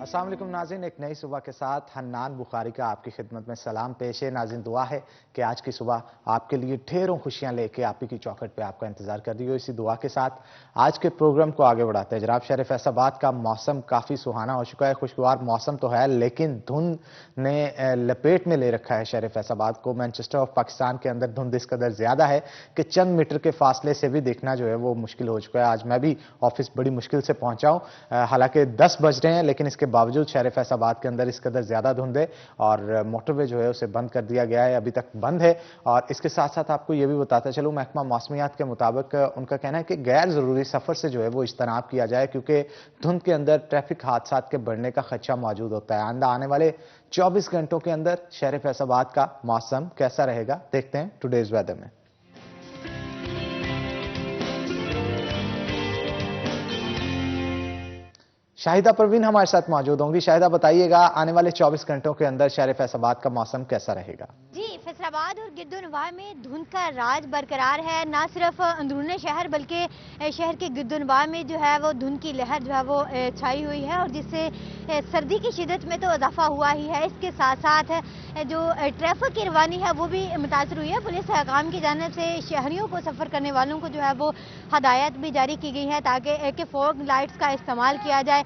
अस्सलाम वालेकुम नाज़रीन, एक नई सुबह के साथ हन्नान बुखारी का आपकी खिदमत में सलाम पेश है। नाज़रीन, दुआ है कि आज की सुबह आपके लिए ढेरों खुशियां लेके आप ही की चौखट पे आपका इंतजार कर रही हो। इसी दुआ के साथ आज के प्रोग्राम को आगे बढ़ाते हैं। जनाब, शहर फैसलाबाद का मौसम काफ़ी सुहाना हो चुका है। खुशगवार मौसम तो है, लेकिन धुंध ने लपेट में ले रखा है शहर फैसलाबाद को। मैनचेस्टर ऑफ पाकिस्तान के अंदर धुंध इस कदर ज्यादा है कि चंद मीटर के फासले से भी देखना जो है वो मुश्किल हो चुका है। आज मैं भी ऑफिस बड़ी मुश्किल से पहुंचा हूं, हालांकि 10 बज रहे हैं, लेकिन इसके बावजूद शहर फैसलाबाद के अंदर इस कदर ज्यादा धुंध है और मोटरवे जो है उसे बंद कर दिया गया है, अभी तक बंद है। और इसके साथ साथ आपको यह भी बताता चलूं, महकमा मौसमियात के मुताबिक उनका कहना है कि गैर जरूरी सफर से जो है वो इज्तनाब किया जाए, क्योंकि धुंध के अंदर ट्रैफिक हादसा के बढ़ने का खदशा मौजूद होता है। आइंदा आने वाले 24 घंटों के अंदर शहर फैसलाबाद का मौसम कैसा रहेगा, देखते हैं टुडेज वेदर में। शाहिदा परवीन हमारे साथ मौजूद होंगी। शाहिदा, बताइएगा आने वाले 24 घंटों के अंदर शहर फैसलाबाद का मौसम कैसा रहेगा? जी, फैसलाबाद और गिरदोनवाह में धुंध का राज बरकरार है। ना सिर्फ अंदरूनी शहर बल्कि शहर के गिरदोनवाह में जो है वो धुंध की लहर जो है वो छाई हुई है और जिससे सर्दी की शिदत में तो इजाफा हुआ ही है। इसके साथ साथ जो ट्रैफिक की रवानी है वो भी मुतासर हुई है। पुलिस हकाम की जानिब से शहरियों को सफ़र करने वालों को जो है वो हदायत भी जारी की गई है ताकि फॉग लाइट्स का इस्तेमाल किया जाए,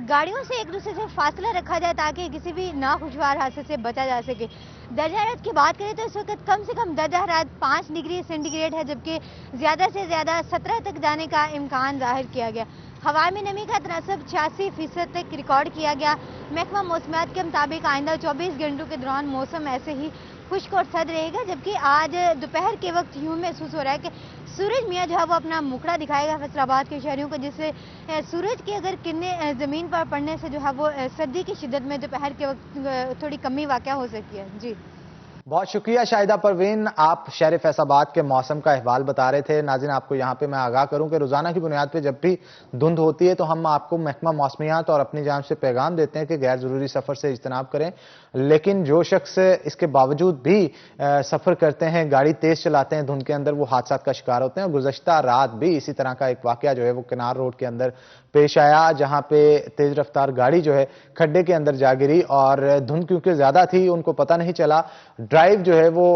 गाड़ियों से एक दूसरे से फासला रखा जाए ताकि किसी भी नाखुशगवार हादसे से बचा जा सके। दर्जा हरारत की बात करें तो इस वक्त कम से कम दर्जा हरारत 5 डिग्री सेंटीग्रेड है, जबकि ज़्यादा से ज़्यादा 17 तक जाने का इम्कान जाहिर किया गया। हवा में नमी का तनासब 86% तक रिकॉर्ड किया गया। महकमा मौसमियात के मुताबिक आइंदा 24 घंटों के दौरान मौसम ऐसे ही खुश्क और सर्द रहेगा, जबकि आज दोपहर के वक्त यूं महसूस हो रहा है कि सूरज मियाँ जो है वो अपना मुखड़ा दिखाएगा फैसलाबाद के शहरियों को, जिससे सूरज की अगर किरणें ज़मीन पर पड़ने से जो है वो सर्दी की शिद्दत में दोपहर के वक्त थोड़ी कमी वाक़या हो सकती है। जी, बहुत शुक्रिया शाहिदा परवीन, आप शहर फैसलाबाद के मौसम का अहवाल बता रहे थे। नाज़रीन, आपको यहाँ पे मैं आगाह करूं कि रोजाना की बुनियाद पे जब भी धुंध होती है तो हम आपको महकमा मौसमियात और अपनी जानिब से पैगाम देते हैं कि गैर जरूरी सफर से इज्तनाब करें, लेकिन जो शख्स इसके बावजूद भी सफर करते हैं, गाड़ी तेज चलाते हैं धुंध के अंदर, वो हादसा का शिकार होते हैं। गुज़श्ता रात भी इसी तरह का एक वाकया जो है वो किनार रोड के अंदर पेश आया, जहां पे तेज रफ्तार गाड़ी जो है खड्डे के अंदर जा गिरी और धुंध क्योंकि ज्यादा थी उनको पता नहीं चला। ड्राइव जो है वो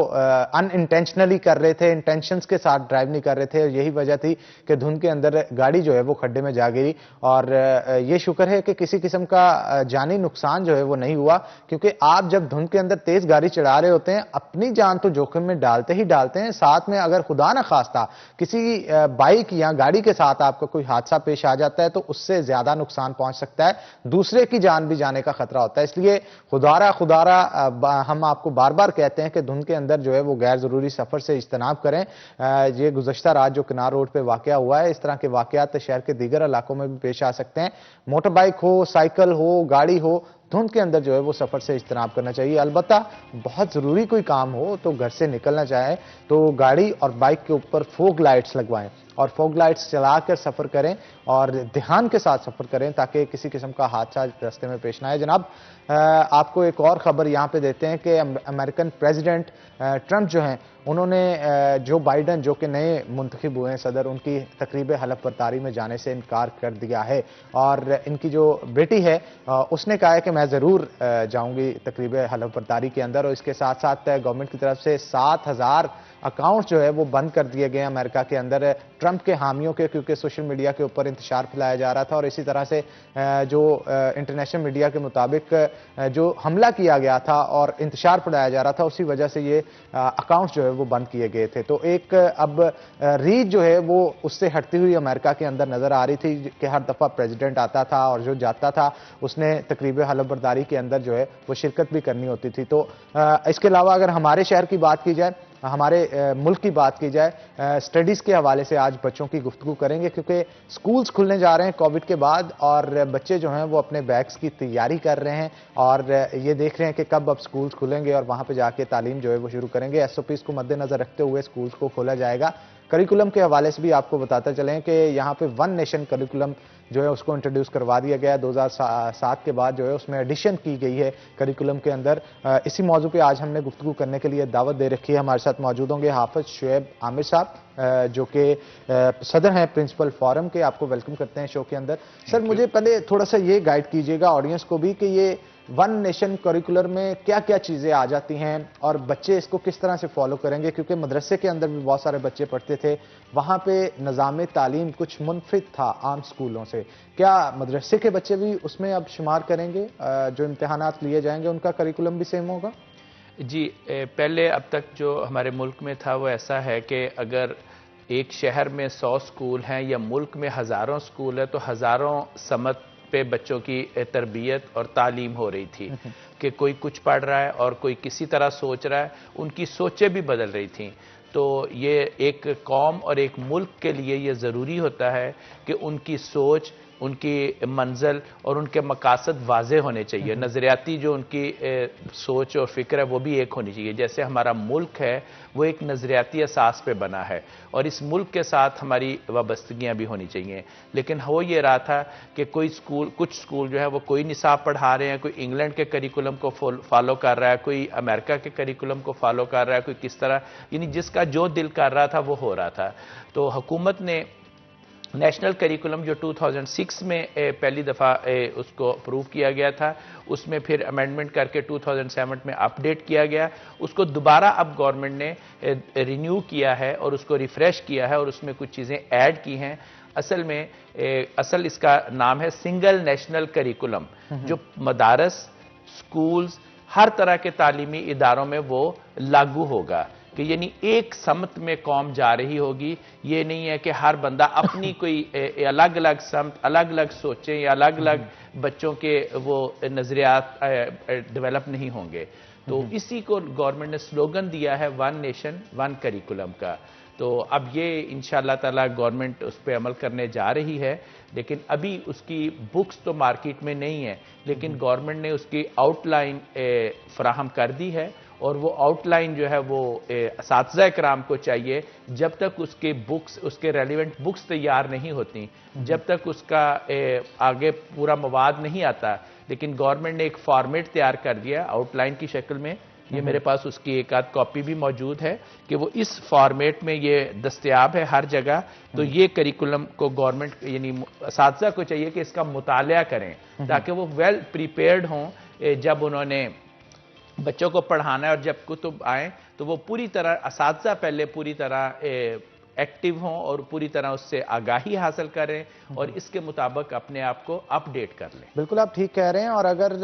अनइंटेंशनली कर रहे थे, इंटेंशंस के साथ ड्राइव नहीं कर रहे थे, और यही वजह थी कि धुंध के अंदर गाड़ी जो है वो खड्डे में जा गिरी। और ये शुक्र है कि किसी किस्म का जानी नुकसान जो है वो नहीं हुआ, क्योंकि आप जब धुंध के अंदर तेज गाड़ी चढ़ा रहे होते हैं अपनी जान तो जोखिम में डालते ही डालते हैं, साथ में अगर खुदा न खास्ता किसी बाइक या गाड़ी के साथ आपको कोई हादसा पेश आ जाता है तो उससे ज्यादा नुकसान पहुंच सकता है, दूसरे की जान भी जाने का खतरा होता है। इसलिए खुदारा खुदारा हम आपको बार बार कहते हैं कि धुंध के अंदर जो है वो गैर जरूरी सफर से इज्तनाब करें। ये गुज़श्ता रात जो किनार रोड पे वाकया हुआ है, इस तरह के वाकयात शहर के दीगर इलाकों में भी पेश आ सकते हैं। मोटर बाइक हो, साइकिल हो, गाड़ी हो, धुंध के अंदर जो है वो सफर से इज्तनाब करना चाहिए। अलबत्ता बहुत जरूरी कोई काम हो तो घर से निकलना चाहे तो गाड़ी और बाइक के ऊपर फोग लाइट्स लगवाएं और फोग लाइट्स चलाकर सफर करें और ध्यान के साथ सफर करें ताकि किसी किस्म का हादसा रास्ते में पेश ना आए। जनाब, आपको एक और खबर यहां पे देते हैं कि अमेरिकन प्रेसिडेंट ट्रंप जो हैं उन्होंने जो बाइडन जो कि नए मुंतखब हुए हैं सदर, उनकी तकरीब हलफ बर्दारी में जाने से इनकार कर दिया है। और इनकी जो बेटी है उसने कहा है कि मैं ज़रूर जाऊंगी तकरीब हलफ बर्दारी के अंदर। और इसके साथ साथ गवर्नमेंट की तरफ से 7000 अकाउंट जो है वो बंद कर दिए गए अमेरिका के अंदर ट्रंप के हामियों के, क्योंकि सोशल मीडिया के ऊपर इंतशार फैलाया जा रहा था। और इसी तरह से जो इंटरनेशनल मीडिया के मुताबिक जो हमला किया गया था और इंतशार फैलाया जा रहा था, उसी वजह से ये अकाउंट्स जो है वो बंद किए गए थे। तो एक अब रीच जो है वो उससे हटती हुई अमेरिका के अंदर नजर आ रही थी कि हर दफा प्रेसिडेंट आता था और जो जाता था उसने तकरीब हलफ बर्दारी के अंदर जो है वो शिरकत भी करनी होती थी। तो इसके अलावा अगर हमारे शहर की बात की जाए, हमारे मुल्क की बात की जाए, स्टडीज के हवाले से आज बच्चों की गुफ्तगू करेंगे, क्योंकि स्कूल्स खुलने जा रहे हैं कोविड के बाद और बच्चे जो हैं वो अपने बैग्स की तैयारी कर रहे हैं और ये देख रहे हैं कि कब अब स्कूल्स खुलेंगे और वहां पे जाके तालीम जो है वो शुरू करेंगे। एसओपीज को मद्देनजर रखते हुए स्कूल्स को खोला जाएगा। करिकुलम के हवाले से भी आपको बताते चलें कि यहाँ पे वन नेशन करिकुलम जो है उसको इंट्रोड्यूस करवा दिया गया है 2007 के बाद जो है उसमें एडिशन की गई है करिकुलम के अंदर। इसी मौजू पे आज हमने गुफ्तगू करने के लिए दावत दे रखी है। हमारे साथ मौजूद होंगे हाफिज शुएब आमिर साहब जो कि सदर हैं प्रिंसिपल फोरम के। आपको वेलकम करते हैं शो के अंदर। सर मुझे पहले थोड़ा सा ये गाइड कीजिएगा ऑडियंस को भी कि ये वन नेशन करिकुलर में क्या क्या चीजें आ जाती हैं और बच्चे इसको किस तरह से फॉलो करेंगे, क्योंकि मदरसे के अंदर भी बहुत सारे बच्चे पढ़ते थे, वहां पे निज़ाम तालीम कुछ मुनफिद था आम स्कूलों से। क्या मदरसे के बच्चे भी उसमें अब शुमार करेंगे, जो इम्तिहानात लिए जाएंगे उनका करिकुलम भी सेम होगा? जी, पहले अब तक जो हमारे मुल्क में था वो ऐसा है कि अगर एक शहर में 100 स्कूल हैं या मुल्क में हज़ारों स्कूल है तो हज़ारों समत पे बच्चों की तरबियत और तालीम हो रही थी कि कोई कुछ पढ़ रहा है और कोई किसी तरह सोच रहा है, उनकी सोचें भी बदल रही थीं। तो ये एक कौम और एक मुल्क के लिए ये ज़रूरी होता है कि उनकी सोच, उनकी मंजिल और उनके मकासद वाज़े होने चाहिए। नज़रियाती जो उनकी सोच और फ़िक्र है वो भी एक होनी चाहिए। जैसे हमारा मुल्क है वो एक नज़रियाती असास पे बना है और इस मुल्क के साथ हमारी वाबस्तगियाँ भी होनी चाहिए। लेकिन हो ये रहा था कि कुछ स्कूल जो है वो कोई निसाब पढ़ा रहे हैं, कोई इंग्लैंड के करिकुलम को फॉलो कर रहा है, कोई अमेरिका के करिकुलम को फॉलो कर रहा है, कोई किस तरह, यानी जिसका जो दिल कर रहा था वो हो रहा था। तो हुकूमत ने नेशनल करिकुलम जो 2006 में पहली दफ़ा उसको अप्रूव किया गया था, उसमें फिर अमेंडमेंट करके 2007 में अपडेट किया गया, उसको दोबारा अब गवर्नमेंट ने रिन्यू किया है और उसको रिफ़्रेश किया है और उसमें कुछ चीज़ें ऐड की हैं। असल में असल इसका नाम है सिंगल नेशनल करिकुलम, जो मदारस, स्कूल्स, हर तरह के तालीमी इदारों में वो लागू होगा कि यानी एक समत में कौम जा रही होगी। ये नहीं है कि हर बंदा अपनी कोई अलग अलग समत, अलग अलग सोचें या अलग अलग बच्चों के वो नज़रियात डेवलप नहीं होंगे। तो इसी को गवर्नमेंट ने स्लोगन दिया है वन नेशन वन करिकुलम का। तो अब ये इंशाअल्लाह ताला गवर्नमेंट उस पर अमल करने जा रही है, लेकिन अभी उसकी बुक्स तो मार्केट में नहीं है, लेकिन गवर्नमेंट ने उसकी आउटलाइन फराहम कर दी है और वो आउटलाइन जो है वो असातिज़ा इकराम को चाहिए। जब तक उसके बुक्स, उसके रेलिवेंट बुक्स तैयार नहीं होती, जब तक उसका आगे पूरा मवाद नहीं आता, लेकिन गवर्नमेंट ने एक फॉर्मेट तैयार कर दिया आउटलाइन की शक्ल में। ये मेरे पास उसकी एक आध कॉपी भी मौजूद है कि वो इस फॉर्मेट में ये दस्तयाब है हर जगह। तो ये करिकुलम को गवर्नमेंट यानी असातिज़ा को चाहिए कि इसका मुतालिया करें ताकि वो वेल प्रिपेयर्ड हों जब उन्होंने बच्चों को पढ़ाना है, और जब कुतुब आए तो वो पूरी तरह असातिज़ा पहले पूरी तरह एक्टिव हों और पूरी तरह उससे आगाही हासिल करें और इसके मुताबिक अपने आप को अपडेट कर लें। बिल्कुल आप ठीक कह रहे हैं, और अगर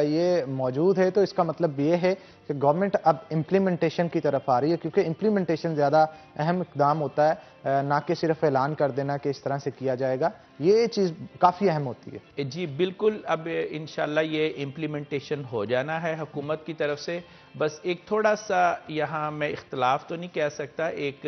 ये मौजूद है तो इसका मतलब ये है कि गवर्नमेंट अब इम्प्लीमेंटेशन की तरफ आ रही है, क्योंकि इम्प्लीमेंटेशन ज़्यादा अहम इक़दाम होता है, ना कि सिर्फ ऐलान कर देना कि इस तरह से किया जाएगा। ये चीज़ काफ़ी अहम होती है। जी बिल्कुल, अब इंशाल्लाह ये इम्प्लीमेंटेशन हो जाना है हुकूमत की तरफ से। बस एक थोड़ा सा यहाँ मैं इख्तलाफ तो नहीं कह सकता, एक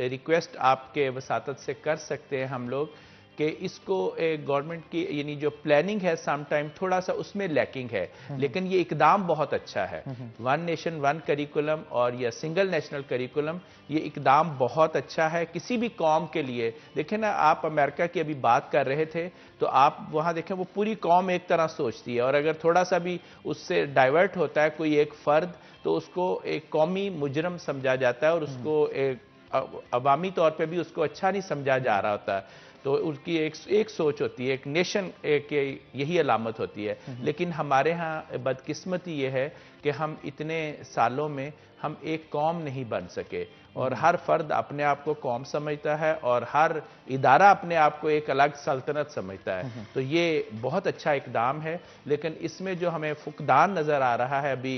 रिक्वेस्ट आपके वसातत से कर सकते हैं हम लोग कि इसको गवर्नमेंट की यानी जो प्लानिंग है सम टाइम थोड़ा सा उसमें लैकिंग है, लेकिन ये इकदाम बहुत अच्छा है। वन नेशन वन करिकुलम और या सिंगल नेशनल करिकुलम, ये इकदाम बहुत अच्छा है किसी भी कौम के लिए। देखें ना, आप अमेरिका की अभी बात कर रहे थे तो आप वहाँ देखें वो पूरी कौम एक तरह सोचती है, और अगर थोड़ा सा भी उससे डाइवर्ट होता है कोई एक फ़र्द तो उसको एक कौमी मुजरम समझा जाता है और उसको एक अवामी तौर पे भी उसको अच्छा नहीं समझा जा रहा होता। तो उसकी एक सोच होती है, एक नेशन के यही अलामत होती है। लेकिन हमारे यहाँ बदकिस्मती ये है कि हम इतने सालों में हम एक कौम नहीं बन सके, और हर फर्द अपने आप को कौम समझता है और हर इदारा अपने आप को एक अलग सल्तनत समझता है। तो ये बहुत अच्छा इकदाम है, लेकिन इसमें जो हमें फुकदान नज़र आ रहा है अभी,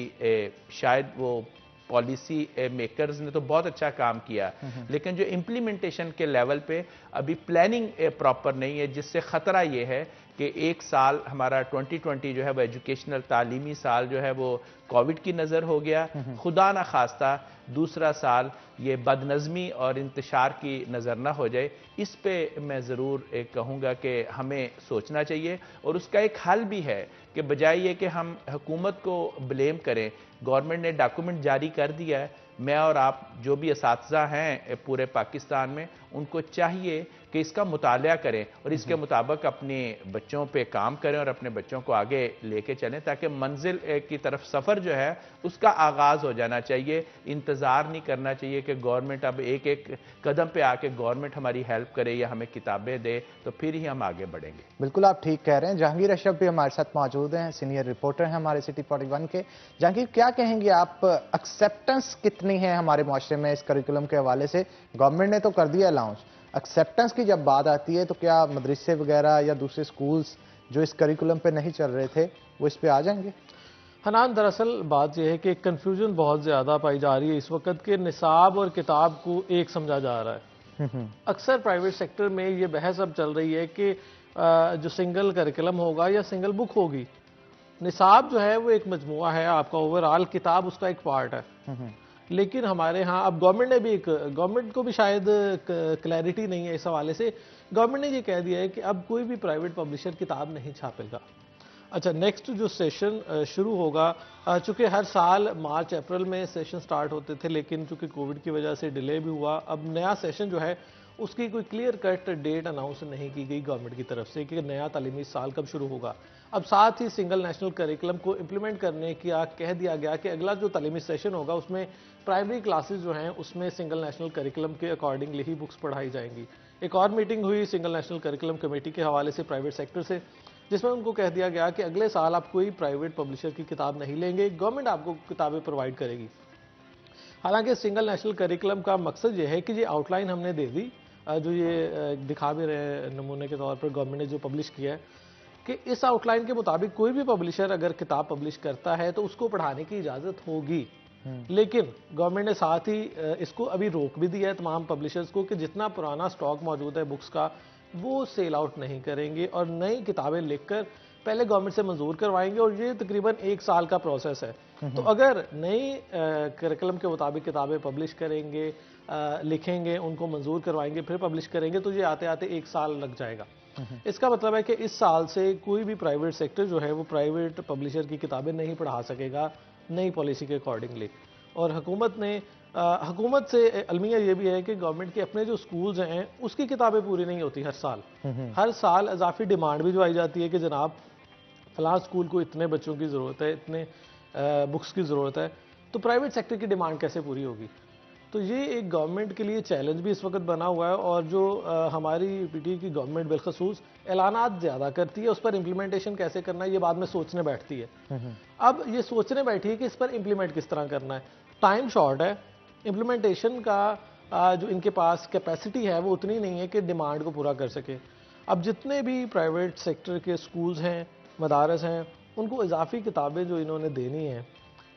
शायद वो पॉलिसी मेकर्स ने तो बहुत अच्छा काम किया, लेकिन जो इम्प्लीमेंटेशन के लेवल पे अभी प्लानिंग प्रॉपर नहीं है, जिससे ख़तरा ये है कि एक साल हमारा 2020 जो है वो एजुकेशनल तालीमी साल जो है वो कोविड की नज़र हो गया, खुदा ना खास्ता दूसरा साल ये बदनज़मी और इंतशार की नज़र ना हो जाए। इस पे मैं ज़रूर एक कहूँगा कि हमें सोचना चाहिए और उसका एक हल भी है कि बजाय ये कि हम हुकूमत को ब्लेम करें, गवर्नमेंट ने डॉक्यूमेंट जारी कर दिया है। मैं और आप जो भी असातिज़ा हैं पूरे पाकिस्तान में, उनको चाहिए कि इसका मुताला करें और इसके मुताबिक अपने बच्चों पे काम करें और अपने बच्चों को आगे लेके चलें, ताकि मंजिल की तरफ सफ़र जो है उसका आगाज़ हो जाना चाहिए। इंतज़ार नहीं करना चाहिए कि गवर्नमेंट अब एक एक कदम पे आके गवर्नमेंट हमारी हेल्प करे या हमें किताबें दे, तो फिर ही हम आगे बढ़ेंगे। बिल्कुल आप ठीक कह रहे हैं। जहांगीर अशरफ भी हमारे साथ मौजूद हैं, सीनियर रिपोर्टर हैं हमारे सिटी 41 के। जहांगीर, क्या कहेंगे आप, एक्सेप्टेंस कितनी है हमारे माशरे में इस करिकुलम के हवाले से? गवर्नमेंट ने तो कर दिया अलाउंस, एक्सेप्टेंस की जब बात आती है तो क्या मदरसे वगैरह या दूसरे स्कूल्स जो इस करिकुलम पे नहीं चल रहे थे वो इस पे आ जाएंगे? हनान, दरअसल बात यह है कि कन्फ्यूजन बहुत ज़्यादा पाई जा रही है इस वक्त के निसाब और किताब को एक समझा जा रहा है। अक्सर प्राइवेट सेक्टर में ये बहस अब चल रही है कि जो सिंगल करिकुलम होगा या सिंगल बुक होगी। निसाब जो है वो एक मजमुआ है आपका, ओवरऑल किताब उसका एक पार्ट है। लेकिन हमारे यहाँ अब गवर्नमेंट को भी शायद क्लैरिटी नहीं है इस हवाले से। गवर्नमेंट ने ये कह दिया है कि अब कोई भी प्राइवेट पब्लिशर किताब नहीं छापेगा। अच्छा, नेक्स्ट जो सेशन शुरू होगा, चूंकि हर साल मार्च अप्रैल में सेशन स्टार्ट होते थे, लेकिन चूंकि कोविड की वजह से डिले भी हुआ, अब नया सेशन जो है उसकी कोई क्लियर कट डेट अनाउंस नहीं की गई गवर्नमेंट की तरफ से कि नया तालीमी साल कब शुरू होगा। अब साथ ही सिंगल नेशनल करिकुलम को इम्प्लीमेंट करने की कह दिया गया कि अगला जो तालीमी सेशन होगा उसमें प्राइमरी क्लासेस जो हैं उसमें सिंगल नेशनल करिकुलम के अकॉर्डिंगली ही बुक्स पढ़ाई जाएंगी। एक और मीटिंग हुई सिंगल नेशनल करिकुलम कमेटी के हवाले से प्राइवेट सेक्टर से, जिसमें उनको कह दिया गया कि अगले साल आप कोई प्राइवेट पब्लिशर की किताब नहीं लेंगे, गवर्नमेंट आपको किताबें प्रोवाइड करेगी। हालांकि सिंगल नेशनल करिकुलम का मकसद ये है कि ये आउटलाइन हमने दे दी, जो ये दिखा भी रहे नमूने के तौर पर गवर्नमेंट ने जो पब्लिश किया है, कि इस आउटलाइन के मुताबिक कोई भी पब्लिशर अगर किताब पब्लिश करता है तो उसको पढ़ाने की इजाज़त होगी। लेकिन गवर्नमेंट ने साथ ही इसको अभी रोक भी दिया है तमाम पब्लिशर्स को कि जितना पुराना स्टॉक मौजूद है बुक्स का वो सेल आउट नहीं करेंगे और नई किताबें लिखकर पहले गवर्नमेंट से मंजूर करवाएंगे, और ये तकरीबन 1 साल का प्रोसेस है। तो अगर नई करिकुलम के मुताबिक किताबें पब्लिश करेंगे, लिखेंगे, उनको मंजूर करवाएंगे, फिर पब्लिश करेंगे, तो ये आते आते 1 साल लग जाएगा। इसका मतलब है कि इस साल से कोई भी प्राइवेट सेक्टर जो है वो प्राइवेट पब्लिशर की किताबें नहीं पढ़ा सकेगा नई पॉलिसी के अकॉर्डिंगली। और हुकूमत से अलमिया ये भी है कि गवर्नमेंट के अपने जो स्कूल्स हैं उसकी किताबें पूरी नहीं होती हर साल। हर साल इजाफी डिमांड भी जो आई जाती है कि जनाब फलां स्कूल को इतने बच्चों की ज़रूरत है, इतने बुक्स की ज़रूरत है, तो प्राइवेट सेक्टर की डिमांड कैसे पूरी होगी? तो ये एक गवर्नमेंट के लिए चैलेंज भी इस वक्त बना हुआ है। और जो हमारी पीटी की गवर्नमेंट बिलखसूस ऐलानात ज़्यादा करती है, उस पर इम्प्लीमेंटेशन कैसे करना है ये बाद में सोचने बैठती है। अब ये सोचने बैठी है कि इस पर इम्प्लीमेंट किस तरह करना है। टाइम शॉर्ट है, इम्प्लीमेंटेशन का जो इनके पास कैपेसिटी है वो उतनी नहीं है कि डिमांड को पूरा कर सके। अब जितने भी प्राइवेट सेक्टर के स्कूल्स हैं, मदारस हैं, उनको इजाफी किताबें जो इन्होंने देनी हैं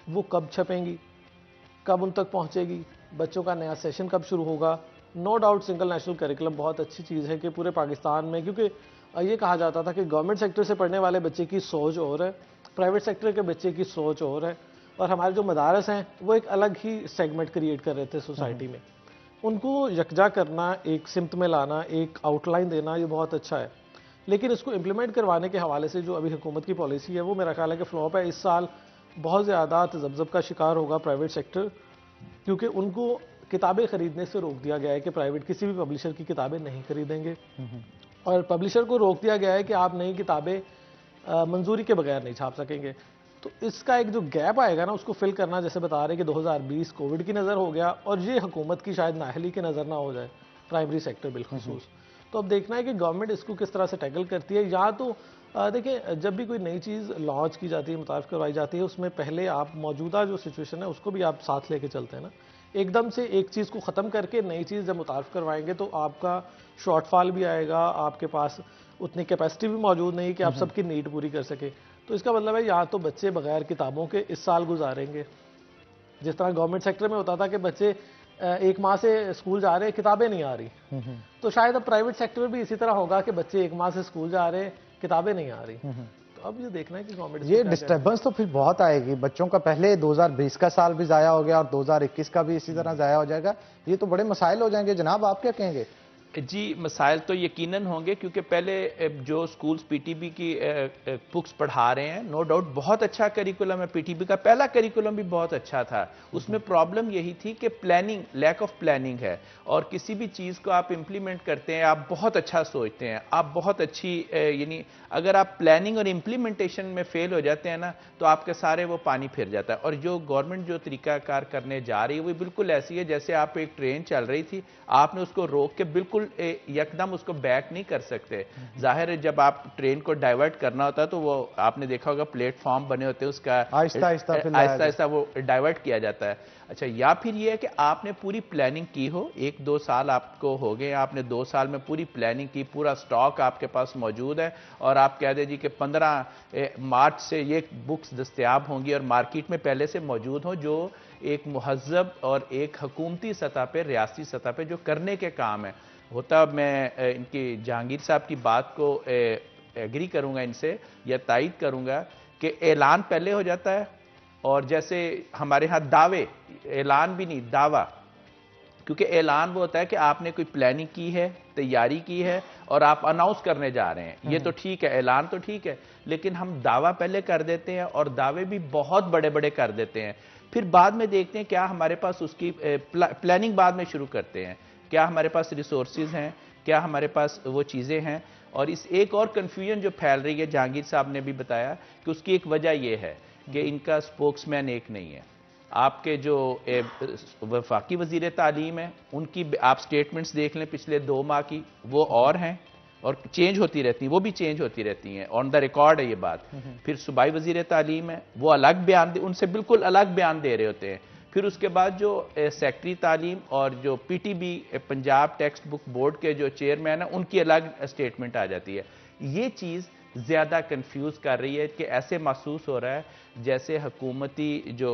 वो कब छपेंगी, कब उन तक पहुंचेगी, बच्चों का नया सेशन कब शुरू होगा? No doubt single national curriculum बहुत अच्छी चीज़ है कि पूरे पाकिस्तान में, क्योंकि ये कहा जाता था कि गवर्नमेंट सेक्टर से पढ़ने वाले बच्चे की सोच और है, प्राइवेट सेक्टर के बच्चे की सोच और है, और हमारे जो मदारस हैं वो एक अलग ही सेगमेंट क्रिएट कर रहे थे सोसाइटी में। उनको यकजा करना, एक सिमत में लाना, एक आउटलाइन देना, ये बहुत अच्छा है। लेकिन इसको इम्प्लीमेंट करवाने के हवाले से जो अभी हुकूमत की पॉलिसी है वो मेरा ख्याल है कि फ्लॉप है। इस साल बहुत ज़्यादा तजब्जब का शिकार होगा प्राइवेट सेक्टर, क्योंकि उनको किताबें खरीदने से रोक दिया गया है कि प्राइवेट किसी भी पब्लिशर की किताबें नहीं खरीदेंगे, और पब्लिशर को रोक दिया गया है कि आप नई किताबें मंजूरी के बगैर नहीं छाप सकेंगे। तो इसका एक जो गैप आएगा ना, उसको फिल करना, जैसे बता रहे कि 2020 कोविड की नज़र हो गया और ये हुकूमत की शायद नाअहली की नज़र ना हो जाए प्राइमरी सेक्टर बिलखुसूस। तो अब देखना है कि गवर्नमेंट इसको किस तरह से टैकल करती है। या तो देखिए, जब भी कोई नई चीज़ लॉन्च की जाती है, मुतारिफ करवाई जाती है, उसमें पहले आप मौजूदा जो सिचुएशन है उसको भी आप साथ लेके चलते हैं ना। एकदम से एक चीज़ को ख़त्म करके नई चीज़ जब मुतारिफ करवाएंगे तो आपका शॉर्टफॉल भी आएगा, आपके पास उतनी कैपेसिटी भी मौजूद नहीं कि आप सबकी नीड पूरी कर सके। तो इसका मतलब है या तो बच्चे बगैर किताबों के इस साल गुजारेंगे, जिस तरह गवर्नमेंट सेक्टर में होता था कि बच्चे 1 माह से स्कूल जा रहे हैं, किताबें नहीं आ रही। तो शायद अब प्राइवेट सेक्टर में भी इसी तरह होगा कि बच्चे 1 माह से स्कूल जा रहे हैं, किताबें नहीं आ रही। तो अब ये देखना है कि गवर्नमेंट ये डिस्टर्बेंस तो फिर बहुत आएगी। बच्चों का पहले 2020 का साल भी जाया हो गया और 2021 का भी इसी तरह जाया हो जाएगा। ये तो बड़े मसाइल हो जाएंगे जनाब, आप क्या कहेंगे? जी, मसाइल तो यकीनन होंगे, क्योंकि पहले जो स्कूल्स पीटीबी की बुक्स पढ़ा रहे हैं, नो डाउट बहुत अच्छा करिकुलम है। पीटीबी का पहला करिकुलम भी बहुत अच्छा था। उसमें प्रॉब्लम यही थी कि प्लानिंग, लैक ऑफ प्लानिंग है। और किसी भी चीज़ को आप इंप्लीमेंट करते हैं, आप बहुत अच्छा सोचते हैं, आप बहुत अच्छी यानी अगर आप प्लानिंग और इम्प्लीमेंटेशन में फेल हो जाते हैं ना, तो आपके सारे वो पानी फिर जाता है। और जो गवर्नमेंट जो तरीकाकार करने जा रही है वो बिल्कुल ऐसी है जैसे आप एक ट्रेन चल रही थी, आपने उसको रोक के बिल्कुल यकदम उसको बैक नहीं कर सकते। जाहिर है जब आप ट्रेन को डाइवर्ट करना होता है तो वो आपने देखा होगा प्लेटफॉर्म बने होते हैं, उसका आहिस्ता आहिस्ता वो डाइवर्ट किया जाता है। अच्छा, या फिर ये है कि आपने पूरी प्लानिंग की हो, 1-2 साल आपको हो गए, आपने 2 साल में पूरी प्लानिंग की, पूरा स्टॉक आपके पास मौजूद है, और आप कह दे जी कि 15 मार्च से ये बुक्स दस्तयाब होंगी और मार्केट में पहले से मौजूद हो, जो एक मुहज़्ज़ब और एक हुकूमती सतह पे, रियासती सतह पे जो करने के काम है होता। मैं इनकी जहांगीर साहब की बात को एग्री करूंगा इनसे, या तायद करूंगा कि ऐलान पहले हो जाता है, और जैसे हमारे यहाँ दावे, ऐलान भी नहीं दावा, क्योंकि ऐलान वो होता है कि आपने कोई प्लानिंग की है, तैयारी की है और आप अनाउंस करने जा रहे हैं। ये तो ठीक है, ऐलान तो ठीक है, लेकिन हम दावा पहले कर देते हैं और दावे भी बहुत बड़े बड़े कर देते हैं। फिर बाद में देखते हैं क्या हमारे पास उसकी प्लानिंग बाद में शुरू करते हैं, क्या हमारे पास रिसोर्सेज हैं, क्या हमारे पास वो चीज़ें हैं। और इस एक और कन्फ्यूजन जो फैल रही है, जहांगीर साहब ने भी बताया कि उसकी एक वजह यह है कि इनका स्पोक्समैन एक नहीं है। आपके जो वफाकी वजीर तालीम है, उनकी आप स्टेटमेंट्स देख लें पिछले 2 माह की, वो और हैं और चेंज होती रहती हैं, वो भी चेंज होती रहती हैं, ऑन द रिकॉर्ड है ये बात। फिर सूबाई वजीर तालीम है, वो अलग बयान उनसे बिल्कुल अलग बयान दे रहे होते हैं। फिर उसके बाद जो सेक्रेटरी तालीम और जो PTB Punjab text book board के जो चेयरमैन है, उनकी अलग स्टेटमेंट आ जाती है। ये चीज़ ज़्यादा कंफ्यूज कर रही है कि ऐसे महसूस हो रहा है जैसे हुकूमती जो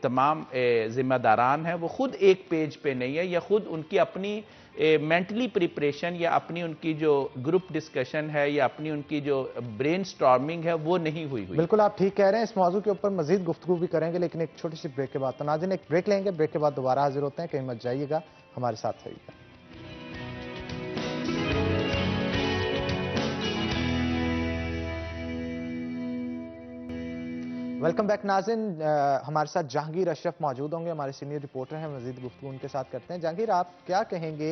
तमाम जिम्मेदारान हैं वो खुद एक पेज पे नहीं है, या खुद उनकी अपनी मेंटली प्रिपरेशन या अपनी उनकी जो ग्रुप डिस्कशन है या अपनी उनकी जो ब्रेन स्टॉर्मिंग है वो नहीं हुई। बिल्कुल आप ठीक कह रहे हैं। इस मौजू के ऊपर मजीद गुफ्तगू भी करेंगे, लेकिन एक छोटी सी ब्रेक के बाद। तो नाज़रीन, एक ब्रेक लेंगे, ब्रेक के बाद दोबारा हाजिर होते हैं। कहीं मत जाइएगा, हमारे साथ रहिएगा। वेलकम बैक नाज़रीन, हमारे साथ जहांगीर अशरफ मौजूद होंगे, हमारे सीनियर रिपोर्टर हैं। मजीद गुफ्तगू उनके साथ करते हैं। जहांगीर, आप क्या कहेंगे,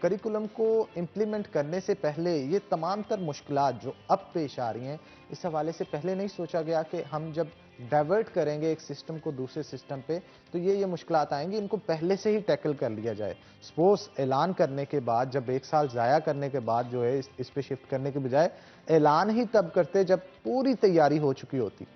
करिकुलम को इम्प्लीमेंट करने से पहले ये तमाम तर मुश्किलात जो अब पेश आ रही हैं, इस हवाले से पहले नहीं सोचा गया कि हम जब डाइवर्ट करेंगे एक सिस्टम को दूसरे सिस्टम पे तो ये मुश्किलात आएंगी, इनको पहले से ही टैकल कर लिया जाए। सपोज ऐलान करने के बाद, जब 1 साल ज़ाया करने के बाद जो है इस पे शिफ्ट करने के बजाय ऐलान ही तब करते जब पूरी तैयारी हो चुकी होती।